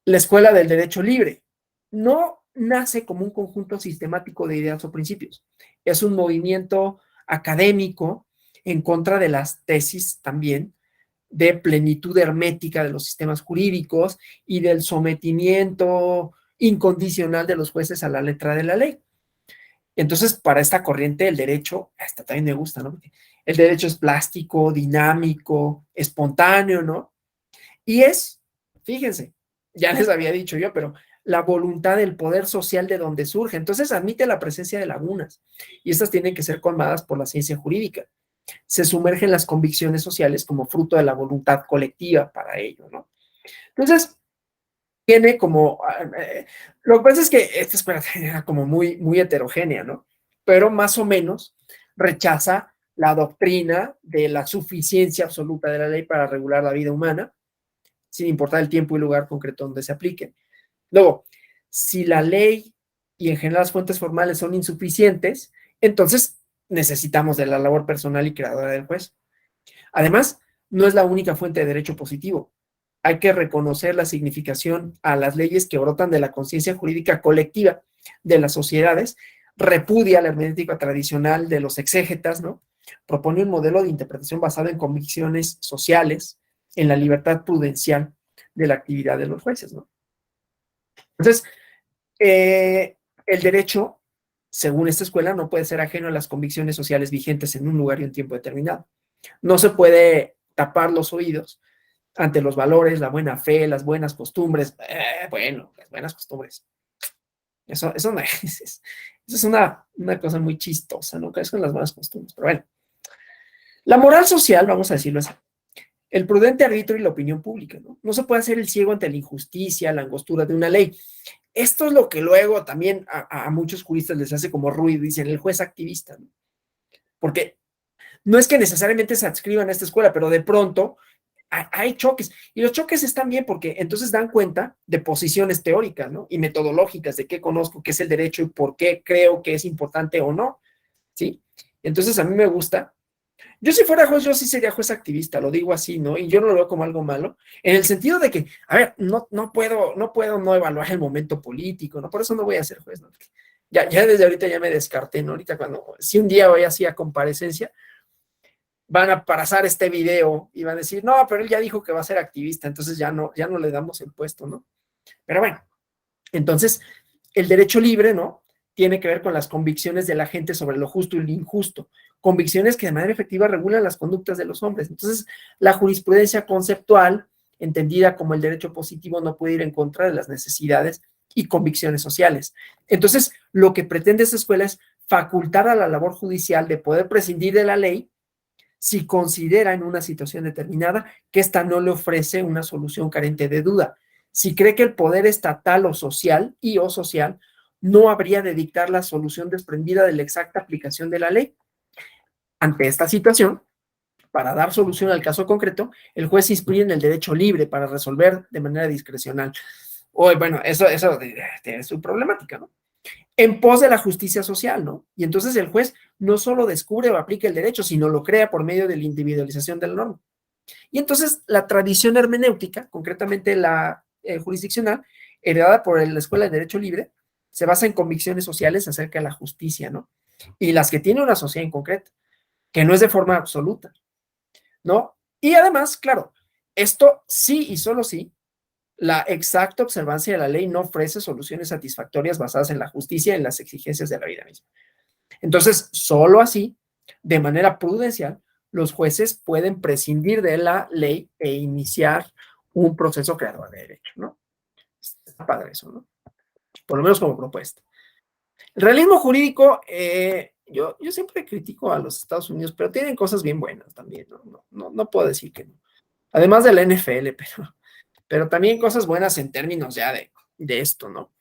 la escuela del derecho libre no nace como un conjunto sistemático de ideas o principios. Es un movimiento académico en contra de las tesis también de plenitud hermética de los sistemas jurídicos y del sometimiento incondicional de los jueces a la letra de la ley. Entonces, para esta corriente, el derecho, hasta también me gusta, ¿no? Porque el derecho es plástico, dinámico, espontáneo, ¿no? Y es, fíjense, ya les había dicho yo, pero la voluntad del poder social de donde surge. Entonces, admite la presencia de lagunas y estas tienen que ser colmadas por la ciencia jurídica. Se sumerge en las convicciones sociales como fruto de la voluntad colectiva para ello, ¿no? Entonces, tiene como, lo que pasa es que esta escuela era como muy heterogénea, ¿no? Pero más o menos rechaza la doctrina de la suficiencia absoluta de la ley para regular la vida humana, sin importar el tiempo y lugar concreto donde se aplique. Luego, si la ley y en general las fuentes formales son insuficientes, entonces necesitamos de la labor personal y creadora del juez. Además, no es la única fuente de derecho positivo. Hay que reconocer la significación a las leyes que brotan de la conciencia jurídica colectiva de las sociedades, repudia la hermenéutica tradicional de los exégetas, ¿no? Propone un modelo de interpretación basado en convicciones sociales, en la libertad prudencial de la actividad de los jueces, ¿no? Entonces, el derecho, según esta escuela, no puede ser ajeno a las convicciones sociales vigentes en un lugar y un tiempo determinado. No se puede tapar los oídos ante los valores, la buena fe, las buenas costumbres. Bueno, las buenas costumbres. Eso no es, eso es una cosa muy chistosa, ¿no? Que son las buenas costumbres. Pero bueno, la moral social, vamos a decirlo así, el prudente arbitrio y la opinión pública, ¿no? No se puede hacer el ciego ante la injusticia, la angostura de una ley. Esto es lo que luego también a muchos juristas les hace como ruido, dicen el juez activista, ¿no? Porque no es que necesariamente se adscriban a esta escuela, pero de pronto hay choques. Y los choques están bien porque entonces dan cuenta de posiciones teóricas, ¿no? Y metodológicas de qué conozco, qué es el derecho y por qué creo que es importante o no, ¿sí? Entonces a mí me gusta. Yo si fuera juez, yo sí sería juez activista, lo digo así, ¿no? Y yo no lo veo como algo malo, en el sentido de que, a ver, no puedo no evaluar el momento político, ¿no? Por eso no voy a ser juez, ¿no? Ya desde ahorita ya me descarté, ¿no? Ahorita si un día voy así a comparecencia, van a pasar este video y van a decir, no, pero él ya dijo que va a ser activista, entonces ya no le damos el puesto, ¿no? Pero bueno, entonces el derecho libre, ¿no? Tiene que ver con las convicciones de la gente sobre lo justo y lo injusto, convicciones que de manera efectiva regulan las conductas de los hombres. Entonces, la jurisprudencia conceptual, entendida como el derecho positivo, no puede ir en contra de las necesidades y convicciones sociales. Entonces, lo que pretende esta escuela es facultar a la labor judicial de poder prescindir de la ley si considera en una situación determinada que ésta no le ofrece una solución carente de duda. Si cree que el poder estatal o social no habría de dictar la solución desprendida de la exacta aplicación de la ley. Ante esta situación, para dar solución al caso concreto, el juez se inspira en el derecho libre para resolver de manera discrecional. Bueno, eso tiene su problemática, ¿no? En pos de la justicia social, ¿no? Y entonces el juez no solo descubre o aplica el derecho, sino lo crea por medio de la individualización de la norma. Y entonces la tradición hermenéutica, concretamente la jurisdiccional, heredada por la Escuela de Derecho Libre, se basa en convicciones sociales acerca de la justicia, ¿no? Y las que tiene una sociedad en concreto, que no es de forma absoluta, ¿no? Y además, claro, esto sí y solo sí, la exacta observancia de la ley no ofrece soluciones satisfactorias basadas en la justicia y en las exigencias de la vida misma. Entonces, solo así, de manera prudencial, los jueces pueden prescindir de la ley e iniciar un proceso creador de derecho, ¿no? Está padre eso, ¿no? Por lo menos como propuesta. El realismo jurídico, yo siempre critico a los Estados Unidos, pero tienen cosas bien buenas también, no puedo decir que no. Además de la NFL, pero también cosas buenas en términos ya de esto, ¿no?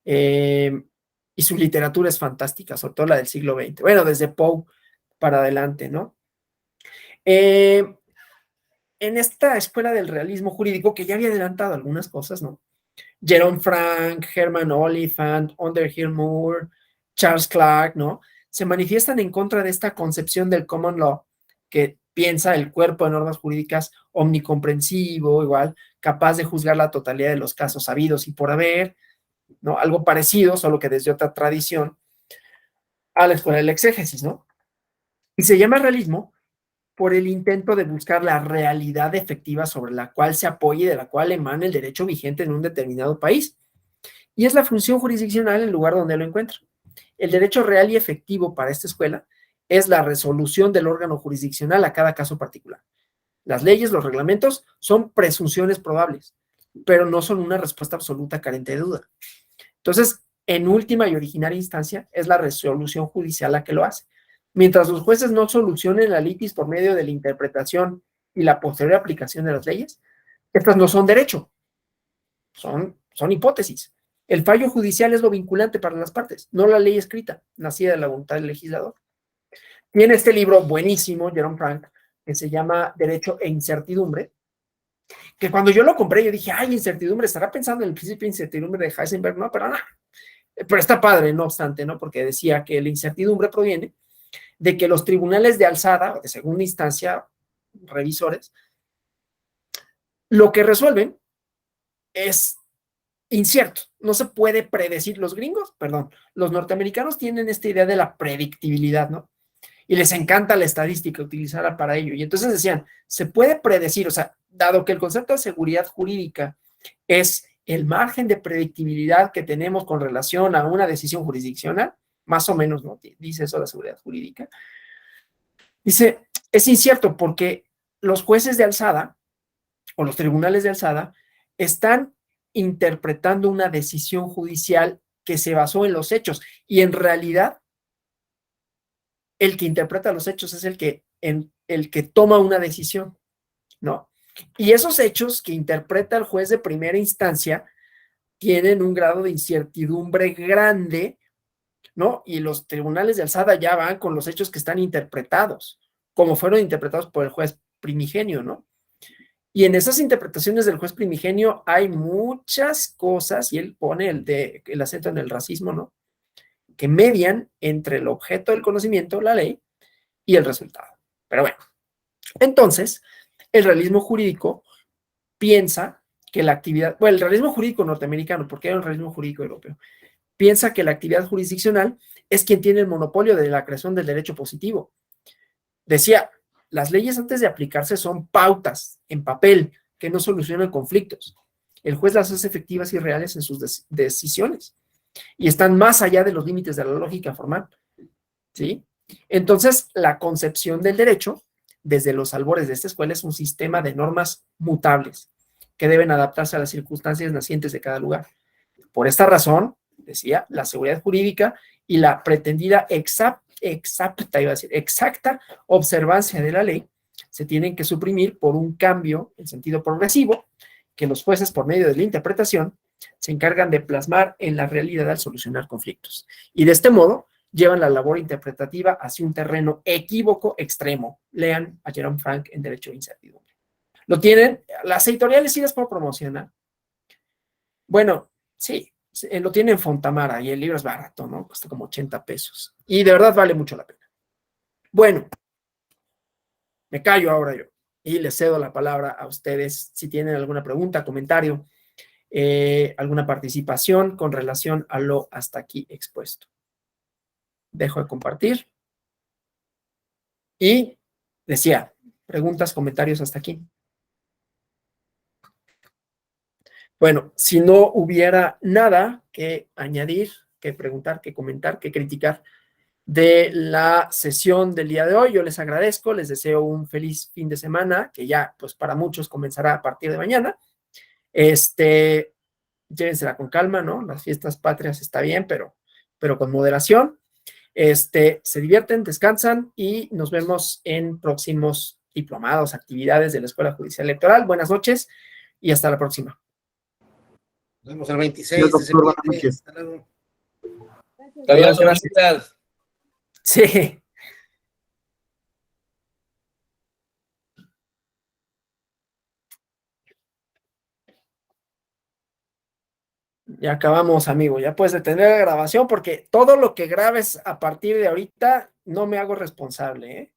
Y su literatura es fantástica, sobre todo la del siglo XX. Bueno, desde Poe para adelante, ¿no? en esta escuela del realismo jurídico, que ya había adelantado algunas cosas, ¿no? Jerome Frank, Herman Oliphant, Underhill Moore, Charles Clark, ¿no? Se manifiestan en contra de esta concepción del common law, que piensa el cuerpo de normas jurídicas omnicomprensivo, igual, capaz de juzgar la totalidad de los casos habidos y por haber, ¿no? Algo parecido, solo que desde otra tradición, a la escuela del exégesis, ¿no? Y se llama realismo por el intento de buscar la realidad efectiva sobre la cual se apoye y de la cual emana el derecho vigente en un determinado país. Y es la función jurisdiccional el lugar donde lo encuentra. El derecho real y efectivo para esta escuela es la resolución del órgano jurisdiccional a cada caso particular. Las leyes, los reglamentos son presunciones probables, pero no son una respuesta absoluta carente de duda. Entonces, en última y originaria instancia, es la resolución judicial la que lo hace. Mientras los jueces no solucionen la litis por medio de la interpretación y la posterior aplicación de las leyes, estas no son derecho, son hipótesis. El fallo judicial es lo vinculante para las partes, no la ley escrita, nacida de la voluntad del legislador. Tiene este libro buenísimo, Jerome Frank, que se llama Derecho e Incertidumbre, que cuando yo lo compré, yo dije, ay, incertidumbre, estará pensando en el principio de incertidumbre de Heisenberg, no, pero no. Pero está padre, no obstante, ¿no? Porque decía que la incertidumbre proviene de que los tribunales de alzada o de segunda instancia, revisores, lo que resuelven es incierto, no se puede predecir. Los gringos, perdón, los norteamericanos tienen esta idea de la predictibilidad, ¿no? Y les encanta la estadística utilizarla para ello. Y entonces decían, se puede predecir, o sea, dado que el concepto de seguridad jurídica es el margen de predictibilidad que tenemos con relación a una decisión jurisdiccional, más o menos, ¿no? Dice eso la seguridad jurídica. Dice, es incierto porque los jueces de alzada o los tribunales de alzada están interpretando una decisión judicial que se basó en los hechos y en realidad el que interpreta los hechos es el que toma una decisión, ¿no? Y esos hechos que interpreta el juez de primera instancia tienen un grado de incertidumbre grande, ¿no? Y los tribunales de alzada ya van con los hechos que están interpretados, como fueron interpretados por el juez primigenio, ¿no? Y en esas interpretaciones del juez primigenio hay muchas cosas, y él pone el acento en el racismo, ¿no? Que median entre el objeto del conocimiento, la ley, y el resultado. Pero bueno, entonces, el realismo jurídico piensa que la actividad, bueno, el realismo jurídico norteamericano, porque hay un realismo jurídico europeo, piensa que la actividad jurisdiccional es quien tiene el monopolio de la creación del derecho positivo. Decía, las leyes antes de aplicarse son pautas en papel que no solucionan conflictos. El juez las hace efectivas y reales en sus decisiones y están más allá de los límites de la lógica formal, ¿sí? Entonces, la concepción del derecho, desde los albores de esta escuela, es un sistema de normas mutables que deben adaptarse a las circunstancias nacientes de cada lugar. Por esta razón, decía, la seguridad jurídica y la pretendida exacta observancia de la ley se tienen que suprimir por un cambio en sentido progresivo que los jueces, por medio de la interpretación, se encargan de plasmar en la realidad al solucionar conflictos. Y de este modo, llevan la labor interpretativa hacia un terreno equívoco extremo. Lean a Jerome Frank en Derecho e Incertidumbre. Lo tienen, las editoriales sí las puedo promocionar. Bueno, sí, lo tiene en Fontamara y el libro es barato, ¿no? Cuesta como 80 pesos. Y de verdad vale mucho la pena. Bueno, me callo ahora yo y les cedo la palabra a ustedes si tienen alguna pregunta, comentario, alguna participación con relación a lo hasta aquí expuesto. Dejo de compartir. Y decía, preguntas, comentarios hasta aquí. Bueno, si no hubiera nada que añadir, que preguntar, que comentar, que criticar de la sesión del día de hoy, yo les agradezco, les deseo un feliz fin de semana, que ya, pues para muchos comenzará a partir de mañana. Llévensela con calma, ¿no? Las fiestas patrias está bien, pero con moderación. Se divierten, descansan y nos vemos en próximos diplomados, actividades de la Escuela Judicial Electoral. Buenas noches y hasta la próxima. Nos vemos el 26 de septiembre. Hasta luego. Adiós, gracias. Sí. Ya acabamos, amigo. Ya puedes detener la grabación porque todo lo que grabes a partir de ahorita no me hago responsable, ¿eh?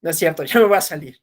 No es cierto, ya me voy a salir.